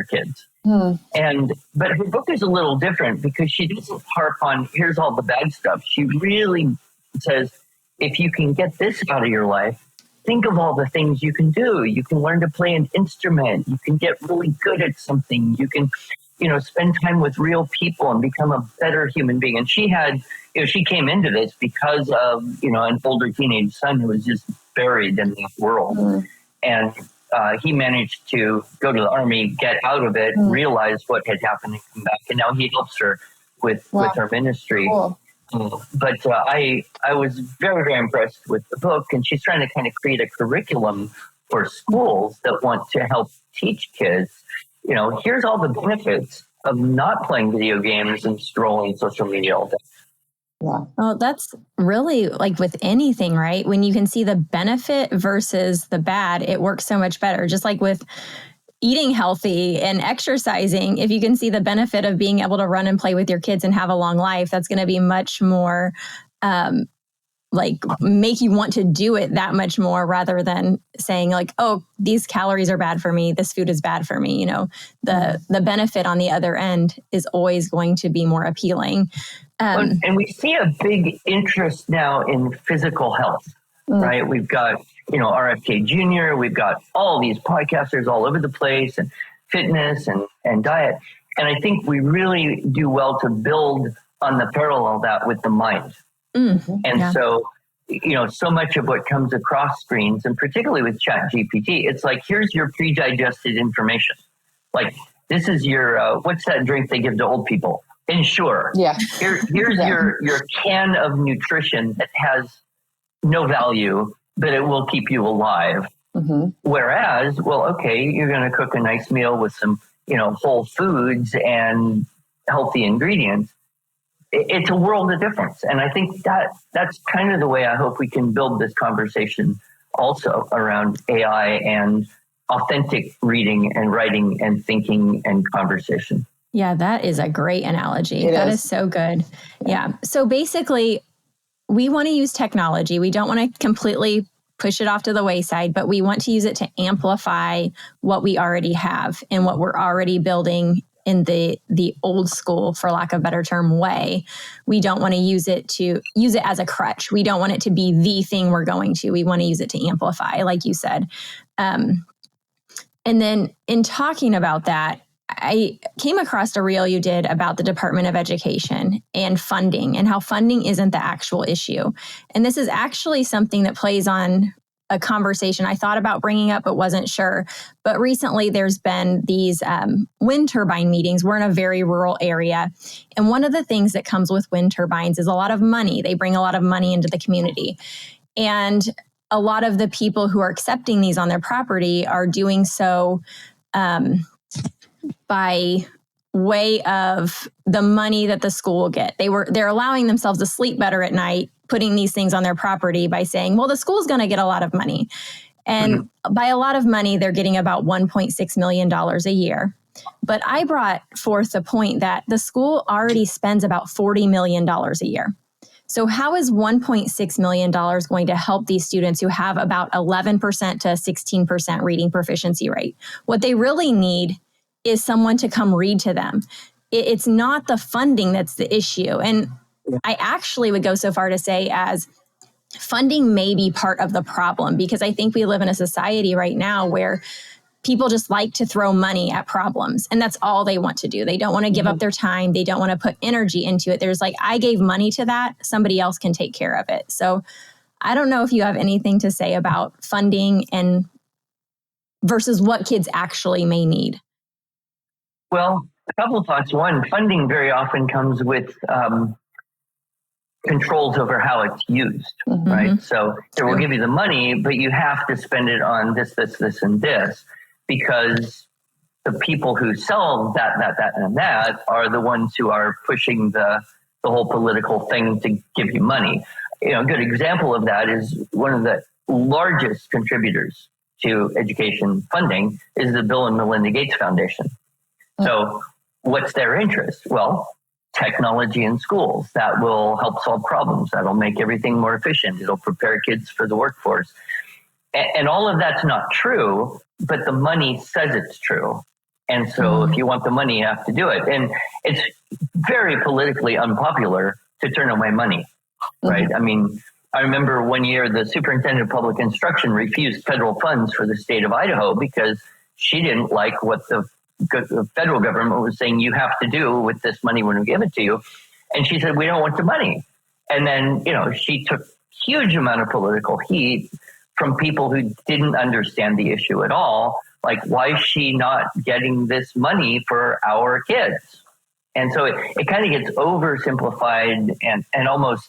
[SPEAKER 1] kids. But her book is a little different because she doesn't harp on here's all the bad stuff. She really says, if you can get this out of your life, think of all the things you can do. You can learn to play an instrument. You can get really good at something. You can, spend time with real people and become a better human being. And she had, she came into this because of, an older teenage son who was just buried in the world. And he managed to go to the Army, get out of it, realize what had happened and come back. And now he helps her with her ministry.
[SPEAKER 3] Cool.
[SPEAKER 1] But I was very, very impressed with the book, and she's trying to kind of create a curriculum for schools that want to help teach kids, here's all the benefits of not playing video games and scrolling social media all day.
[SPEAKER 3] Yeah.
[SPEAKER 2] Well, that's really like with anything, right? When you can see the benefit versus the bad, it works so much better. Just like with eating healthy and exercising, if you can see the benefit of being able to run and play with your kids and have a long life, that's going to be much more make you want to do it that much more rather than saying like, oh, these calories are bad for me. This food is bad for me. The benefit on the other end is always going to be more appealing.
[SPEAKER 1] And we see a big interest now in physical health, right? We've got, RFK Jr., we've got all these podcasters all over the place and fitness and diet. And I think we really do well to build on the parallel that with the mind. So, so much of what comes across screens, and particularly with ChatGPT, it's like, here's your pre-digested information. Like, this is your, what's that drink they give to old people? Ensure.
[SPEAKER 3] Yeah.
[SPEAKER 1] Here's your can of nutrition that has no value, but it will keep you alive. Whereas, you're going to cook a nice meal with some, whole foods and healthy ingredients. It's a world of difference. And I think that's kind of the way I hope we can build this conversation also around AI and authentic reading and writing and thinking and conversation.
[SPEAKER 2] Yeah, that is a great analogy. That is so good. Yeah. So basically, we want to use technology. We don't want to completely push it off to the wayside, but we want to use it to amplify what we already have and what we're already building in the old school, for lack of a better term, way. We don't want to use it as a crutch. We don't want it to be the thing we're going to. We want to use it to amplify, like you said. And then in talking about that, I came across a reel you did about the Department of Education and funding, and how funding isn't the actual issue. And this is actually something that plays on a conversation I thought about bringing up, but wasn't sure. But recently there's been these wind turbine meetings. We're in a very rural area. And one of the things that comes with wind turbines is a lot of money. They bring a lot of money into the community. And a lot of the people who are accepting these on their property are doing so by way of the money that the school will get. They're allowing themselves to sleep better at night, putting these things on their property by saying, well, the school's going to get a lot of money. And by a lot of money, they're getting about $1.6 million a year. But I brought forth the point that the school already spends about $40 million a year. So how is $1.6 million going to help these students who have about 11% to 16% reading proficiency rate? What they really need is someone to come read to them. It's not the funding that's the issue. And I actually would go so far to say as funding may be part of the problem, because I think we live in a society right now where people just like to throw money at problems, and that's all they want to do. They don't want to give up their time. They don't want to put energy into it. There's like, I gave money to that, somebody else can take care of it. So I don't know if you have anything to say about funding and versus what kids actually may need.
[SPEAKER 1] Well, a couple of thoughts. One, funding very often comes with controls over how it's used, right? So they will give you the money, but you have to spend it on this, and this, because the people who sell that, and that are the ones who are pushing the whole political thing to give you money. A good example of that is one of the largest contributors to education funding is the Bill and Melinda Gates Foundation. So what's their interest? Well, technology in schools that will help solve problems. That'll make everything more efficient. It'll prepare kids for the workforce. And all of that's not true, but the money says it's true. And so if you want the money, you have to do it. And it's very politically unpopular to turn away money, right? I mean, I remember one year the superintendent of public instruction refused federal funds for the state of Idaho because she didn't like what the federal government was saying you have to do with this money when we give it to you. And she said, we don't want the money. And then, she took huge amount of political heat from people who didn't understand the issue at all. Like, why is she not getting this money for our kids? And so it kind of gets oversimplified and almost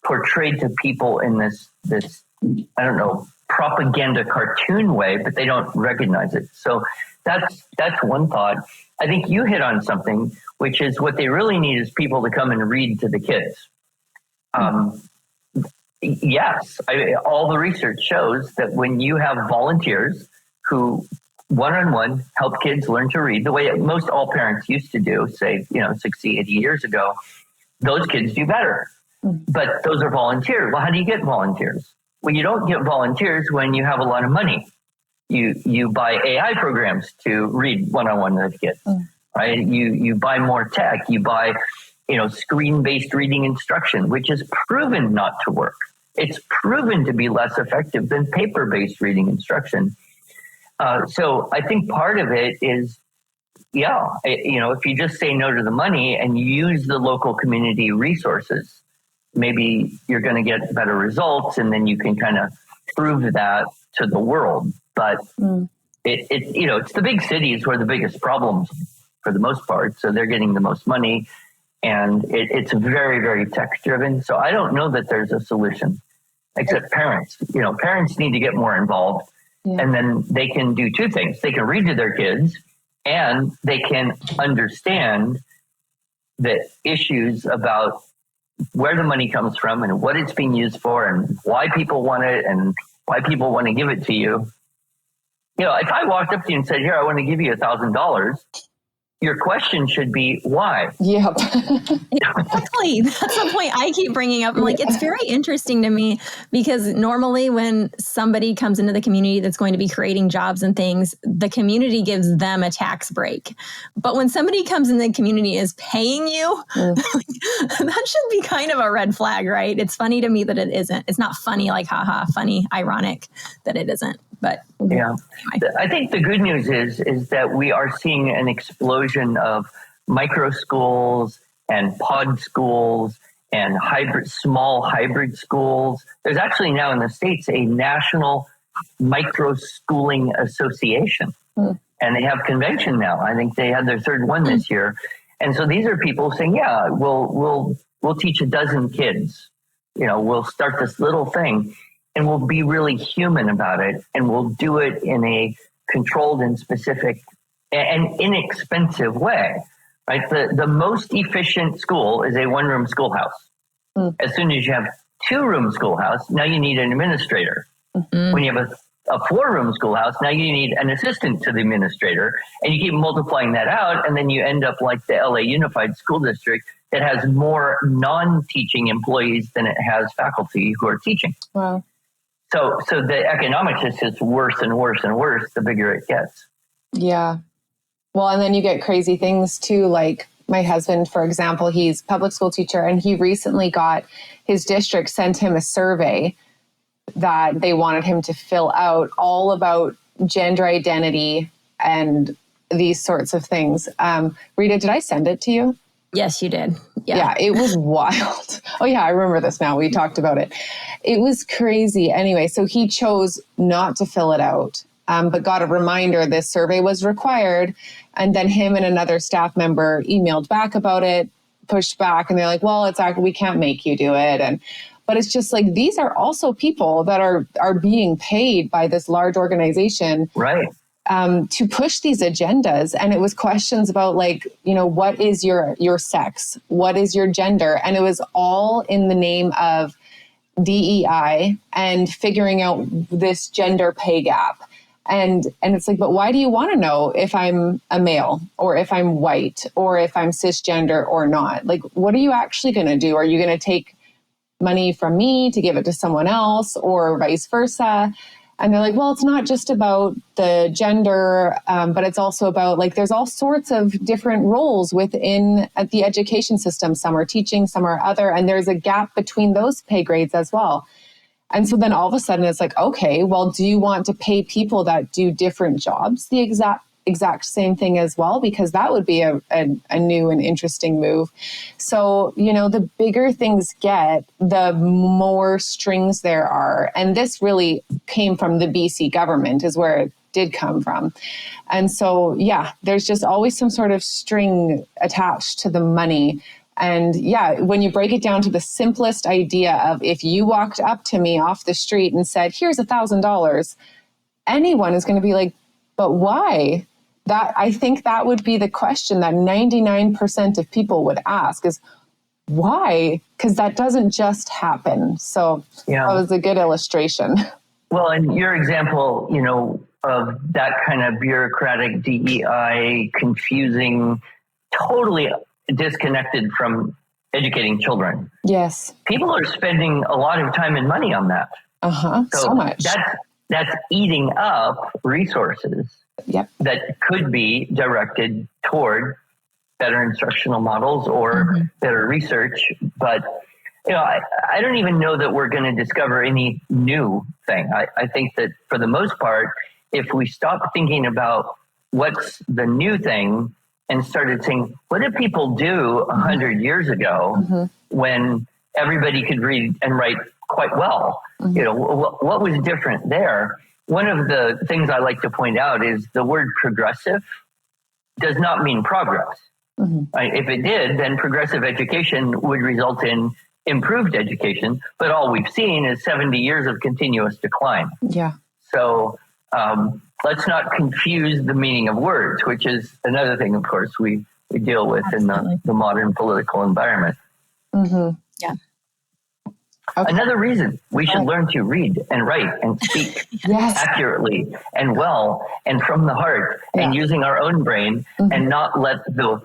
[SPEAKER 1] portrayed to people in this, I don't know, propaganda cartoon way, but they don't recognize it. So that's one thought. I think you hit on something, which is what they really need is people to come and read to the kids. Yes, all the research shows that when you have volunteers who one-on-one help kids learn to read the way most all parents used to do, say, 60, 80 years ago, those kids do better. But those are volunteers. Well, how do you get volunteers? Well, you don't get volunteers when you have a lot of money. You buy AI programs to read one-on-one with kids, right? You buy more tech. You buy, screen-based reading instruction, which is proven not to work. It's proven to be less effective than paper-based reading instruction. So I think part of it is, if you just say no to the money and use the local community resources, maybe you're going to get better results, and then you can kind of prove that to the world. But it's the big cities where the biggest problems for the most part. So they're getting the most money, and it's very, very tech driven. So I don't know that there's a solution, except parents. Parents need to get more involved, and then they can do two things. They can read to their kids, and they can understand the issues about where the money comes from and what it's being used for and why people want it and why people want to give it to you. If I walked up to you and said, here, I want to give you $1,000, your question should be, why?
[SPEAKER 3] Yep.
[SPEAKER 2] Exactly. That's the point I keep bringing up. I'm like, it's very interesting to me because normally when somebody comes into the community that's going to be creating jobs and things, the community gives them a tax break. But when somebody comes in the community is paying you, that should be kind of a red flag, right? It's funny to me that it isn't. It's not funny like, haha, funny, ironic that it isn't. But
[SPEAKER 1] yeah, anyway. I think the good news is that we are seeing an explosion of micro schools and pod schools and small hybrid schools. There's actually now in the States a national micro schooling association, and they have convention now. I think they had their third one this year, and so these are people saying, "Yeah, we'll teach a dozen kids. We'll start this little thing." And we'll be really human about it, and we'll do it in a controlled and specific and inexpensive way, right? The most efficient school is a one-room schoolhouse. As soon as you have two-room schoolhouse, now you need an administrator. When you have a four-room schoolhouse, now you need an assistant to the administrator, and you keep multiplying that out, and then you end up like the LA Unified School District that has more non-teaching employees than it has faculty who are teaching.
[SPEAKER 3] Wow.
[SPEAKER 1] So the economics is just worse and worse and worse the bigger it gets.
[SPEAKER 3] Yeah. Well, and then you get crazy things too. Like my husband, for example, he's a public school teacher, and he recently got his district sent him a survey that they wanted him to fill out all about gender identity and these sorts of things. Rita, did I send it to you?
[SPEAKER 2] Yes, you did.
[SPEAKER 3] Yeah, it was wild. Oh yeah, I remember this now. We talked about it. It was crazy. Anyway, so he chose not to fill it out, but got a reminder this survey was required. And then him and another staff member emailed back about it, pushed back, and they're like, well, we can't make you do it. But it's just like, these are also people that are being paid by this large organization.
[SPEAKER 1] Right.
[SPEAKER 3] To push these agendas. And it was questions about what is your sex? What is your gender? And it was all in the name of DEI and figuring out this gender pay gap. And it's like, but why do you want to know if I'm a male or if I'm white or if I'm cisgender or not? Like, what are you actually going to do? Are you going to take money from me to give it to someone else or vice versa? And they're like, well, it's not just about the gender, but it's also about there's all sorts of different roles within the education system. Some are teaching, some are other, and there's a gap between those pay grades as well. And so then all of a sudden it's like, okay, well, do you want to pay people that do different jobs the exact same thing as well? Because that would be a new and interesting move. So, the bigger things get, the more strings there are. And this really came from the BC government is where it did come from. And so, yeah, there's just always some sort of string attached to the money. And yeah, when you break it down to the simplest idea of if you walked up to me off the street and said, here's $1,000, anyone is going to be like, but why? I think that would be the question that 99% of people would ask is why? Because that doesn't just happen. So That was a good illustration.
[SPEAKER 1] Well, and your example, of that kind of bureaucratic DEI, confusing, totally disconnected from educating children.
[SPEAKER 3] Yes.
[SPEAKER 1] People are spending a lot of time and money on that.
[SPEAKER 3] So much.
[SPEAKER 1] That's eating up resources.
[SPEAKER 3] Yep.
[SPEAKER 1] That could be directed toward better instructional models or better research. But, I don't even know that we're going to discover any new thing. I think that for the most part, if we stop thinking about what's the new thing and started saying, what did people do 100 years ago when everybody could read and write quite well? What was different there? One of the things I like to point out is the word progressive does not mean progress. Right? If it did, then progressive education would result in improved education. But all we've seen is 70 years of continuous decline.
[SPEAKER 3] Yeah.
[SPEAKER 1] So let's not confuse the meaning of words, which is another thing, of course, we deal with in the modern political environment.
[SPEAKER 2] Yeah.
[SPEAKER 3] Okay.
[SPEAKER 1] Another reason we should learn to read and write and speak accurately and well and from the heart and using our own brain and not let the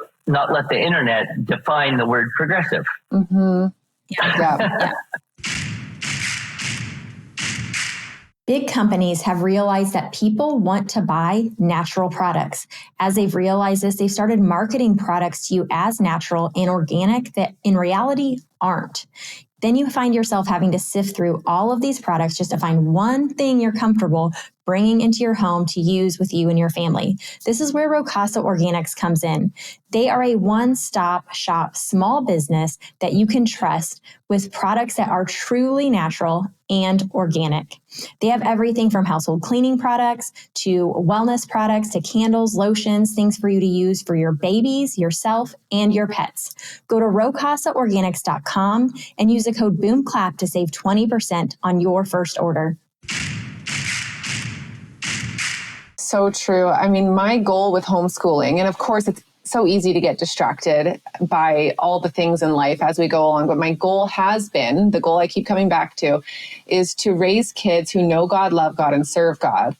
[SPEAKER 1] internet define the word progressive.
[SPEAKER 3] Yeah.
[SPEAKER 2] Big companies have realized that people want to buy natural products. As they've realized this, they've started marketing products to you as natural and organic that in reality aren't. Then you find yourself having to sift through all of these products just to find one thing you're comfortable bringing into your home to use with you and your family. This is where Rowe Casa Organics comes in. They are a one-stop shop small business that you can trust with products that are truly natural and organic. They have everything from household cleaning products to wellness products to candles, lotions, things for you to use for your babies, yourself, and your pets. Go to rowecasaorganics.com and use the code BOOMCLAP to save 20% on your first order.
[SPEAKER 3] So true. I mean, my goal with homeschooling, and of course it's so easy to get distracted by all the things in life as we go along, but my goal has been, the goal I keep coming back to, is to raise kids who know God, love God, and serve God,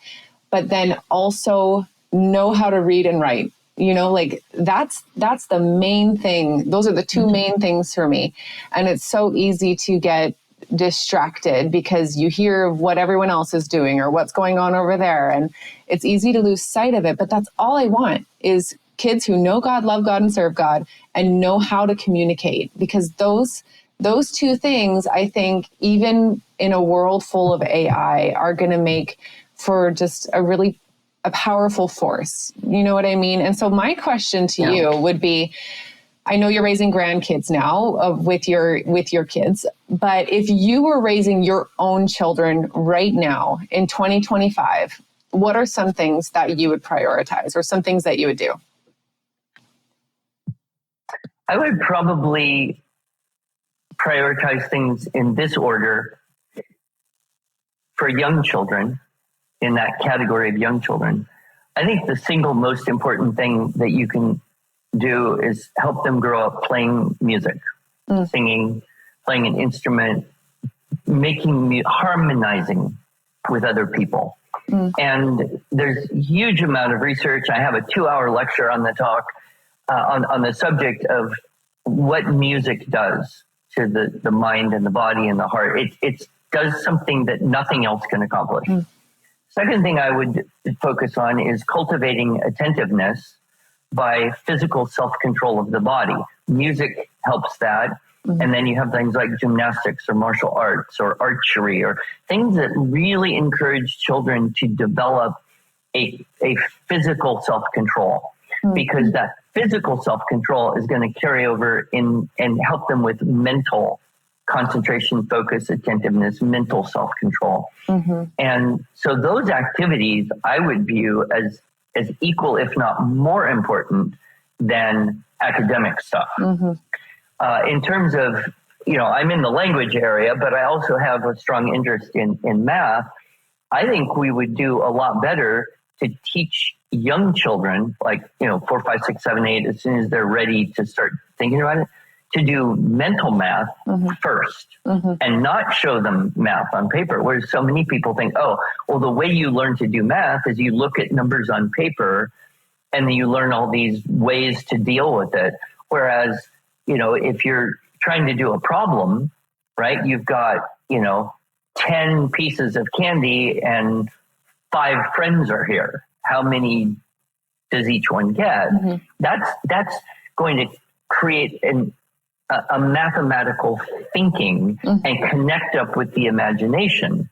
[SPEAKER 3] but then also know how to read and write. You know, like that's the main thing. Those are the two main things for me. And it's so easy to get distracted because you hear what everyone else is doing or what's going on over there. And it's easy to lose sight of it. But that's all I want is kids who know God, love God, and serve God and know how to communicate, because those two things, I think, even in a world full of AI, are going to make for just a powerful force. You know what I mean? And so my question to you would be, I know you're raising grandkids now with your kids, but if you were raising your own children right now in 2025, what are some things that you would prioritize or some things that you would do?
[SPEAKER 1] I would probably prioritize things in this order for young children, in that category of young children. I think the single most important thing that you can do is help them grow up playing music, singing, playing an instrument, harmonizing with other people. And there's a huge amount of research. I have a 2-hour lecture on the talk on the subject of what music does to the mind and the body and the heart. It does something that nothing else can accomplish. Second thing I would focus on is cultivating attentiveness by physical self-control of the body. Music helps that. And then you have things like gymnastics or martial arts or archery or things that really encourage children to develop a physical self-control, because that physical self-control is going to carry over and help them with mental concentration, focus, attentiveness, mental self-control. And so those activities I would view as equal, if not more important than academic stuff. In terms of, I'm in the language area, but I also have a strong interest in math. I think we would do a lot better to teach young children, like, 4, 5, 6, 7, 8, as soon as they're ready to start thinking about it, to do mental math first and not show them math on paper, where so many people think, the way you learn to do math is you look at numbers on paper and then you learn all these ways to deal with it. Whereas, if you're trying to do a problem, right, you've got, 10 pieces of candy and 5 friends are here. How many does each one get? That's going to create a mathematical thinking and connect up with the imagination.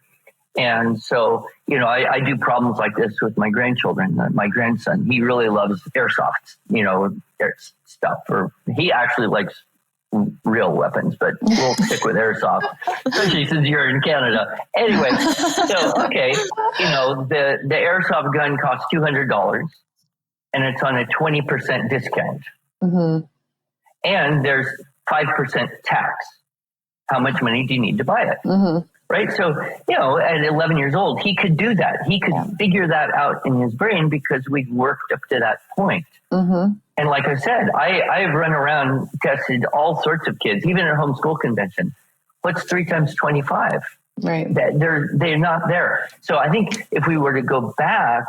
[SPEAKER 1] And so, I do problems like this with my grandchildren. My grandson, he really loves airsoft, stuff. Or he actually likes real weapons, but we'll stick with airsoft, especially since you're in Canada. Anyway, the airsoft gun costs $200 and it's on a 20% discount. And there's 5% tax. How much money do you need to buy it? Right. So, at 11 years old, he could do that. He could figure that out in his brain because we'd worked up to that point. And like I said, I've run around, tested all sorts of kids, even at a homeschool convention. What's 3 times 25?
[SPEAKER 3] Right.
[SPEAKER 1] They're not there. So I think if we were to go back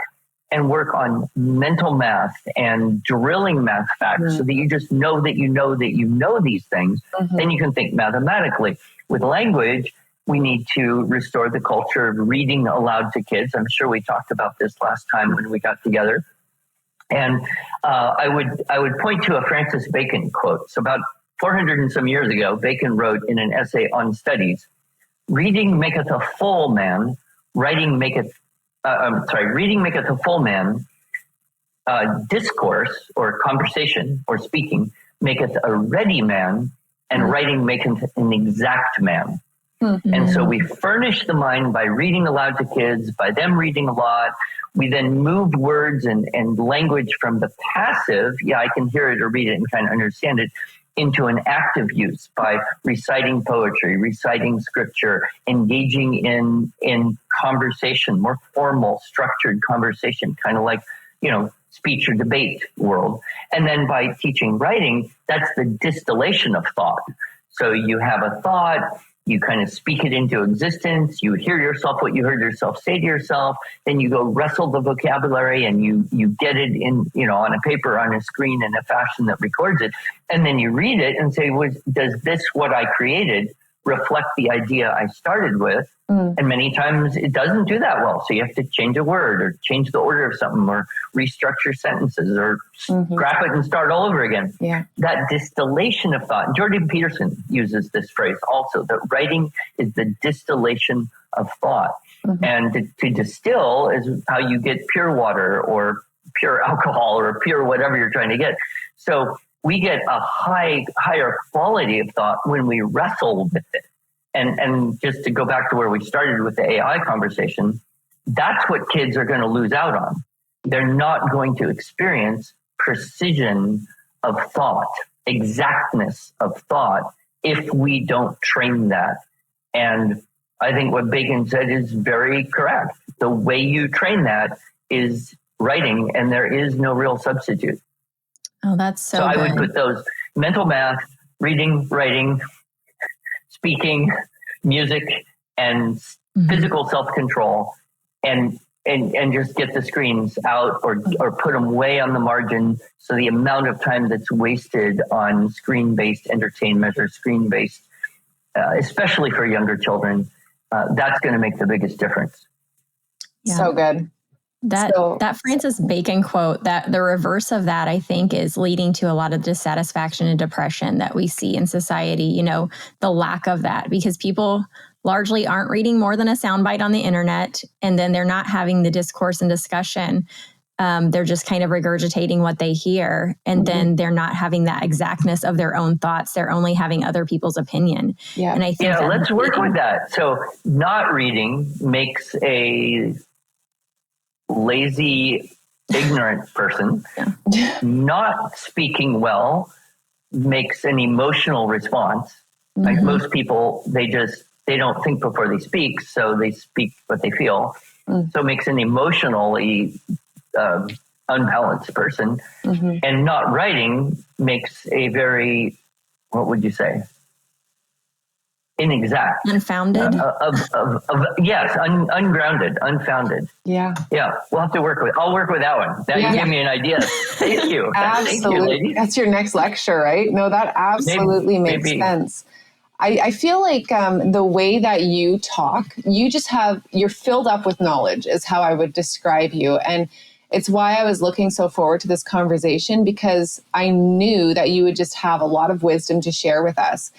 [SPEAKER 1] and work on mental math and drilling math facts so that you just know that you know that you know these things, then you can think mathematically. With language, we need to restore the culture of reading aloud to kids. I'm sure we talked about this last time when we got together. And I would point to a Francis Bacon quote. So about 400 and some years ago, Bacon wrote in an essay on studies, reading maketh a full man, reading maketh a full man, discourse or conversation or speaking maketh a ready man, and writing maketh an exact man. And so we furnish the mind by reading aloud to kids, by them reading a lot. We then move words and language from the passive, I can hear it or read it and kind of understand it, into an active use by reciting poetry, reciting scripture, engaging in conversation, more formal, structured conversation, kind of like, speech or debate world. And then by teaching writing, that's the distillation of thought. So you have a thought, you kind of speak it into existence, you hear yourself what you heard yourself say to yourself, then you go wrestle the vocabulary and you get it in, on a paper, on a screen in a fashion that records it. And then you read it and say, does this, what I created, reflect the idea I started with? And many times it doesn't do that well. So you have to change a word or change the order of something or restructure sentences or scrap it and start all over again.
[SPEAKER 3] Yeah.
[SPEAKER 1] That distillation of thought. Jordan Peterson uses this phrase also, that writing is the distillation of thought. And to distill is how you get pure water or pure alcohol or pure whatever you're trying to get. So we get a higher quality of thought when we wrestle with it. And just to go back to where we started with the AI conversation, that's what kids are going to lose out on. They're not going to experience precision of thought, exactness of thought, if we don't train that. And I think what Bacon said is very correct. The way you train that is writing, and there is no real substitute.
[SPEAKER 2] Oh, that's so
[SPEAKER 1] I
[SPEAKER 2] good.
[SPEAKER 1] would put those mental math, reading, writing, speaking, music, and physical self-control, and just get the screens out or put them way on the margin. So the amount of time that's wasted on screen-based entertainment or screen-based, especially for younger children, that's going to make the biggest difference.
[SPEAKER 2] Yeah.
[SPEAKER 3] So good.
[SPEAKER 2] That Francis Bacon quote, that the reverse of that, I think, is leading to a lot of dissatisfaction and depression that we see in society, the lack of that, because people largely aren't reading more than a soundbite on the internet, and then they're not having the discourse and discussion. They're just kind of regurgitating what they hear, and then they're not having that exactness of their own thoughts. They're only having other people's opinion. Yeah. And I think
[SPEAKER 1] let's work with that. So not reading makes a lazy, ignorant person. Not speaking well makes an emotional response. Like most people, they don't think before they speak, so they speak what they feel. So it makes an emotionally unbalanced person. And not writing makes a very, what would you say? Inexact.
[SPEAKER 2] Unfounded?
[SPEAKER 1] Yes, ungrounded, unfounded.
[SPEAKER 3] Yeah.
[SPEAKER 1] We'll have to I'll work with that one. Now you gave me an idea. Thank you.
[SPEAKER 3] Absolutely.
[SPEAKER 1] Thank you, lady.
[SPEAKER 3] That's your next lecture, right? No, that absolutely makes sense. I feel like the way that you talk, you're filled up with knowledge is how I would describe you. And it's why I was looking so forward to this conversation, because I knew that you would just have a lot of wisdom to share with us.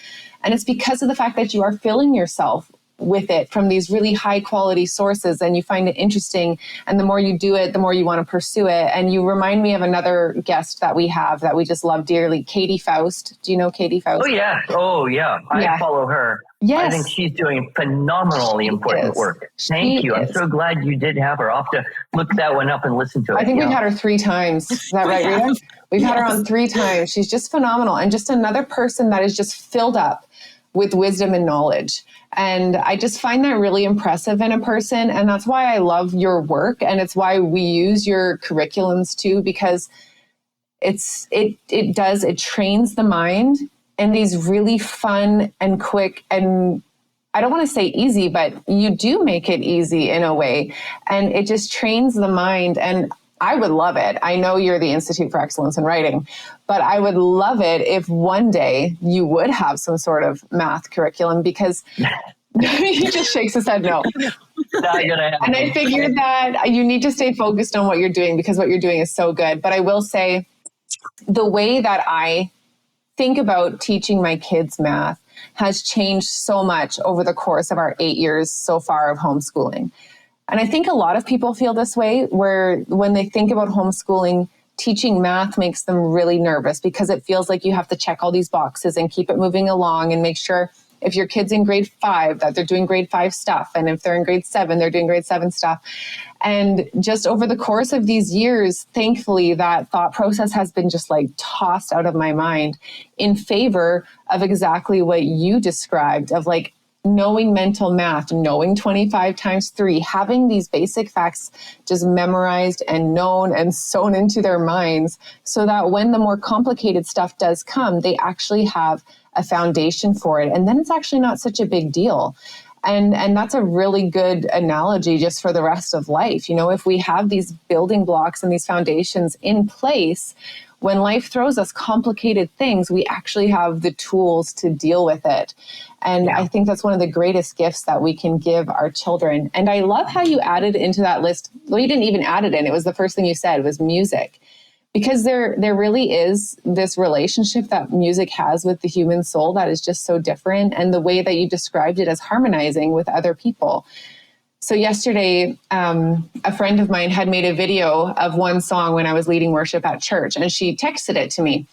[SPEAKER 3] And it's because of the fact that you are filling yourself with it from these really high quality sources, and you find it interesting. And the more you do it, the more you want to pursue it. And you remind me of another guest that we have that we just love dearly, Katie Faust. Do you know Katie Faust?
[SPEAKER 1] Oh, yeah. I follow her.
[SPEAKER 3] Yes.
[SPEAKER 1] I think she's doing phenomenally important work. Thank you. I'm so glad you did have her. I'll have to look that one up and listen to it.
[SPEAKER 3] I think we've had her 3 times. Is that right, Rita? We've had her on 3 times. She's just phenomenal. And just another person that is just filled up with wisdom and knowledge. And I just find that really impressive in a person. And that's why I love your work. And it's why we use your curriculums too, because it trains the mind in these really fun and quick and I don't want to say easy, but you do make it easy in a way. And it just trains the mind. And I would love it. I know you're the Institute for Excellence in Writing, but I would love it if one day you would have some sort of math curriculum, because he just shakes his head no. And I figured that you need to stay focused on what you're doing, because what you're doing is so good. But I will say, the way that I think about teaching my kids math has changed so much over the course of our 8 years so far of homeschooling. And I think a lot of people feel this way, where when they think about homeschooling, teaching math makes them really nervous, because it feels like you have to check all these boxes and keep it moving along and make sure if your kid's in grade 5 that they're doing grade 5 stuff. And if they're in grade 7, they're doing grade 7 stuff. And just over the course of these years, thankfully, that thought process has been just like tossed out of my mind in favor of exactly what you described, of like knowing mental math, knowing 25 times 3, having these basic facts just memorized and known and sewn into their minds, so that when the more complicated stuff does come, they actually have a foundation for it. And then it's actually not such a big deal. And that's a really good analogy just for the rest of life. You know, if we have these building blocks and these foundations in place, when life throws us complicated things, we actually have the tools to deal with it. And I think that's one of the greatest gifts that we can give our children. And I love how you added into that list. Well, you didn't even add it in. It was the first thing you said was music. Because there really is this relationship that music has with the human soul that is just so different. And the way that you described it as harmonizing with other people. So yesterday, a friend of mine had made a video of one song when I was leading worship at church, and she texted it to me.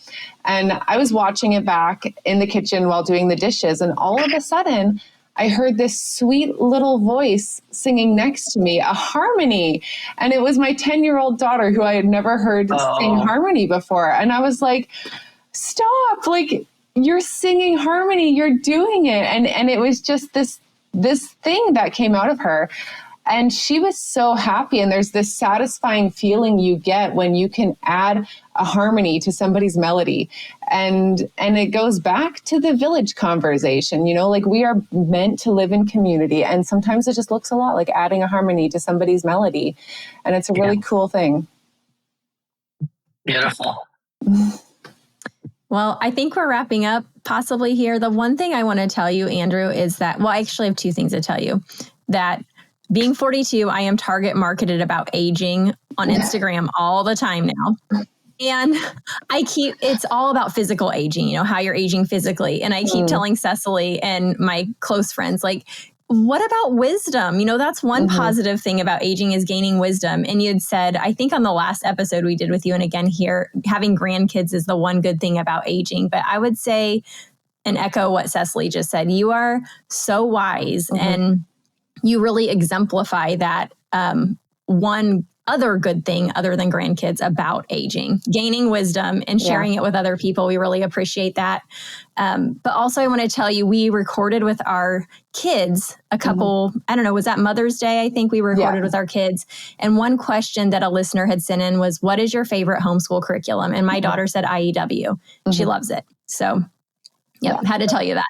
[SPEAKER 3] And I was watching it back in the kitchen while doing the dishes. And all of a sudden, I heard this sweet little voice singing next to me, a harmony. And it was my 10-year-old daughter, who I had never heard sing harmony before. And I was like, stop, like, you're singing harmony, you're doing it. And it was just this thing that came out of her. And she was so happy. And there's this satisfying feeling you get when you can add a harmony to somebody's melody. And it goes back to the village conversation, you know, like we are meant to live in community. And sometimes it just looks a lot like adding a harmony to somebody's melody. And it's a really cool thing.
[SPEAKER 1] Beautiful.
[SPEAKER 2] Well, I think we're wrapping up possibly here. The one thing I want to tell you, Andrew, is that, well, I actually have two things to tell you. That being 42, I am target marketed about aging on Instagram all the time now. And it's all about physical aging, you know, how you're aging physically. And I keep telling Cecily and my close friends, like, what about wisdom? You know, that's one positive thing about aging is gaining wisdom. And you had said, I think on the last episode we did with you, and again here, having grandkids is the one good thing about aging. But I would say, and echo what Cecily just said, you are so wise and you really exemplify that one other good thing other than grandkids about aging, gaining wisdom and sharing it with other people. We really appreciate that. But also I want to tell you, we recorded with our kids a couple, I don't know, was that Mother's Day? I think we recorded with our kids. And one question that a listener had sent in was, what is your favorite homeschool curriculum? And my daughter said IEW. She loves it. So had to tell you that.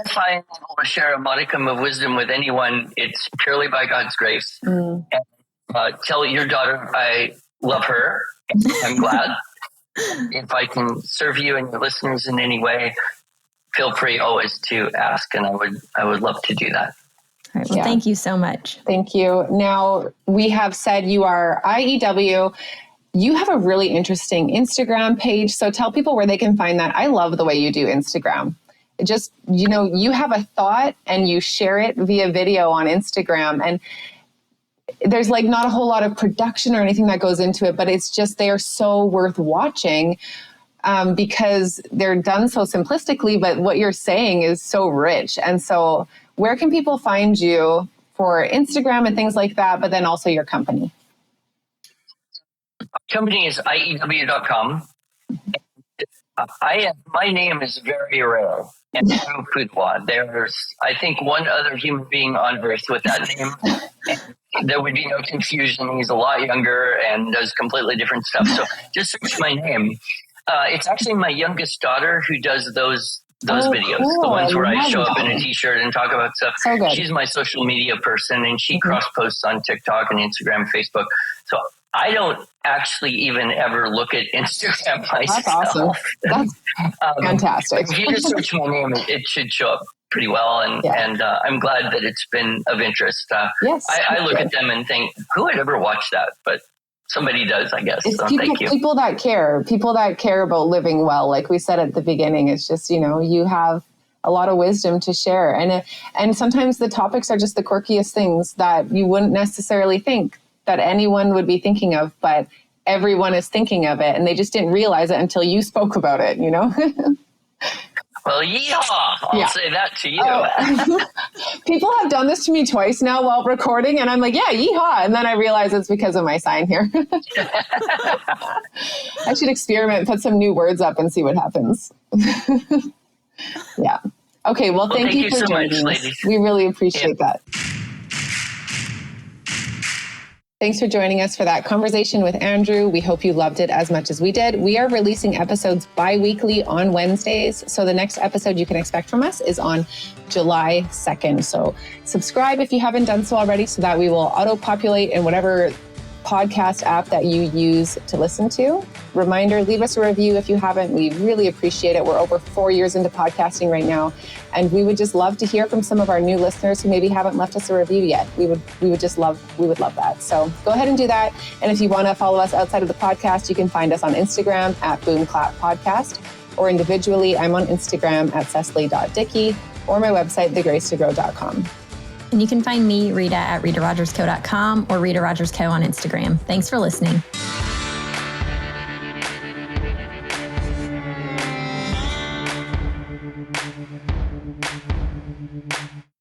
[SPEAKER 1] If I am able to share a modicum of wisdom with anyone, it's purely by God's grace. And, tell your daughter I love her. I'm glad. If I can serve you and your listeners in any way, feel free always to ask, and I would love to do that.
[SPEAKER 2] All right. Well, thank you so much.
[SPEAKER 3] Thank you. Now, we have said you are IEW. You have a really interesting Instagram page. So tell people where they can find that. I love the way you do Instagram. Just, you know, you have a thought and you share it via video on Instagram. And there's like not a whole lot of production or anything that goes into it, but it's just, they are so worth watching because they're done so simplistically, but what you're saying is so rich. And so where can people find you for Instagram and things like that, but then also your company?
[SPEAKER 1] Company is IEW.com. My name is very rare. Andrew Pudewa. There's, I think, one other human being on earth with that name. There would be no confusion. He's a lot younger and does completely different stuff. So just search my name. It's actually my youngest daughter who does those those videos,
[SPEAKER 3] cool.
[SPEAKER 1] the ones where I show
[SPEAKER 3] love
[SPEAKER 1] up in a
[SPEAKER 3] that.
[SPEAKER 1] t-shirt and talk about stuff.
[SPEAKER 3] So good.
[SPEAKER 1] She's my social media person, and she cross posts on TikTok and Instagram, Facebook. So I don't actually even ever look at Instagram myself.
[SPEAKER 3] That's awesome. That's fantastic.
[SPEAKER 1] If you just search my name, it should show up pretty well. And I'm glad that it's been of interest.
[SPEAKER 3] Yes.
[SPEAKER 1] I look at them and think, who would ever watch that? But somebody does, I guess.
[SPEAKER 3] It's
[SPEAKER 1] So
[SPEAKER 3] people,
[SPEAKER 1] thank you.
[SPEAKER 3] people that care about living well. Like we said at the beginning, it's just, you have a lot of wisdom to share. And sometimes the topics are just the quirkiest things that you wouldn't necessarily think that anyone would be thinking of, but everyone is thinking of it. And they just didn't realize it until you spoke about it,
[SPEAKER 1] Well, yeehaw! I'll say that to you.
[SPEAKER 3] People have done this to me twice now while recording, and I'm like, yeah, yeehaw. And then I realize it's because of my sign here. I should experiment, put some new words up and see what happens. Yeah. Okay. Well, thank you for
[SPEAKER 1] so
[SPEAKER 3] joining
[SPEAKER 1] much,
[SPEAKER 3] us.
[SPEAKER 1] ladies.
[SPEAKER 3] We really appreciate that. Thanks for joining us for that conversation with Andrew. We hope you loved it as much as we did. We are releasing episodes bi-weekly on Wednesdays. So the next episode you can expect from us is on July 2nd. So subscribe if you haven't done so already, so that we will auto-populate in whatever podcast app that you use to listen to. Reminder, leave us a review if you haven't. We really appreciate it. We're over 4 years into podcasting right now, and we would just love to hear from some of our new listeners who maybe haven't left us a review yet. We would love that. So go ahead and do that. And if you want to follow us outside of the podcast, you can find us on Instagram at Boom Clap Podcast, or individually, I'm on Instagram at Cecily.Dickey, or my website, thegracetogrow.com.
[SPEAKER 2] And you can find me, Rita, at RitaRogersCo.com or Rita Rogers Co on Instagram. Thanks for listening.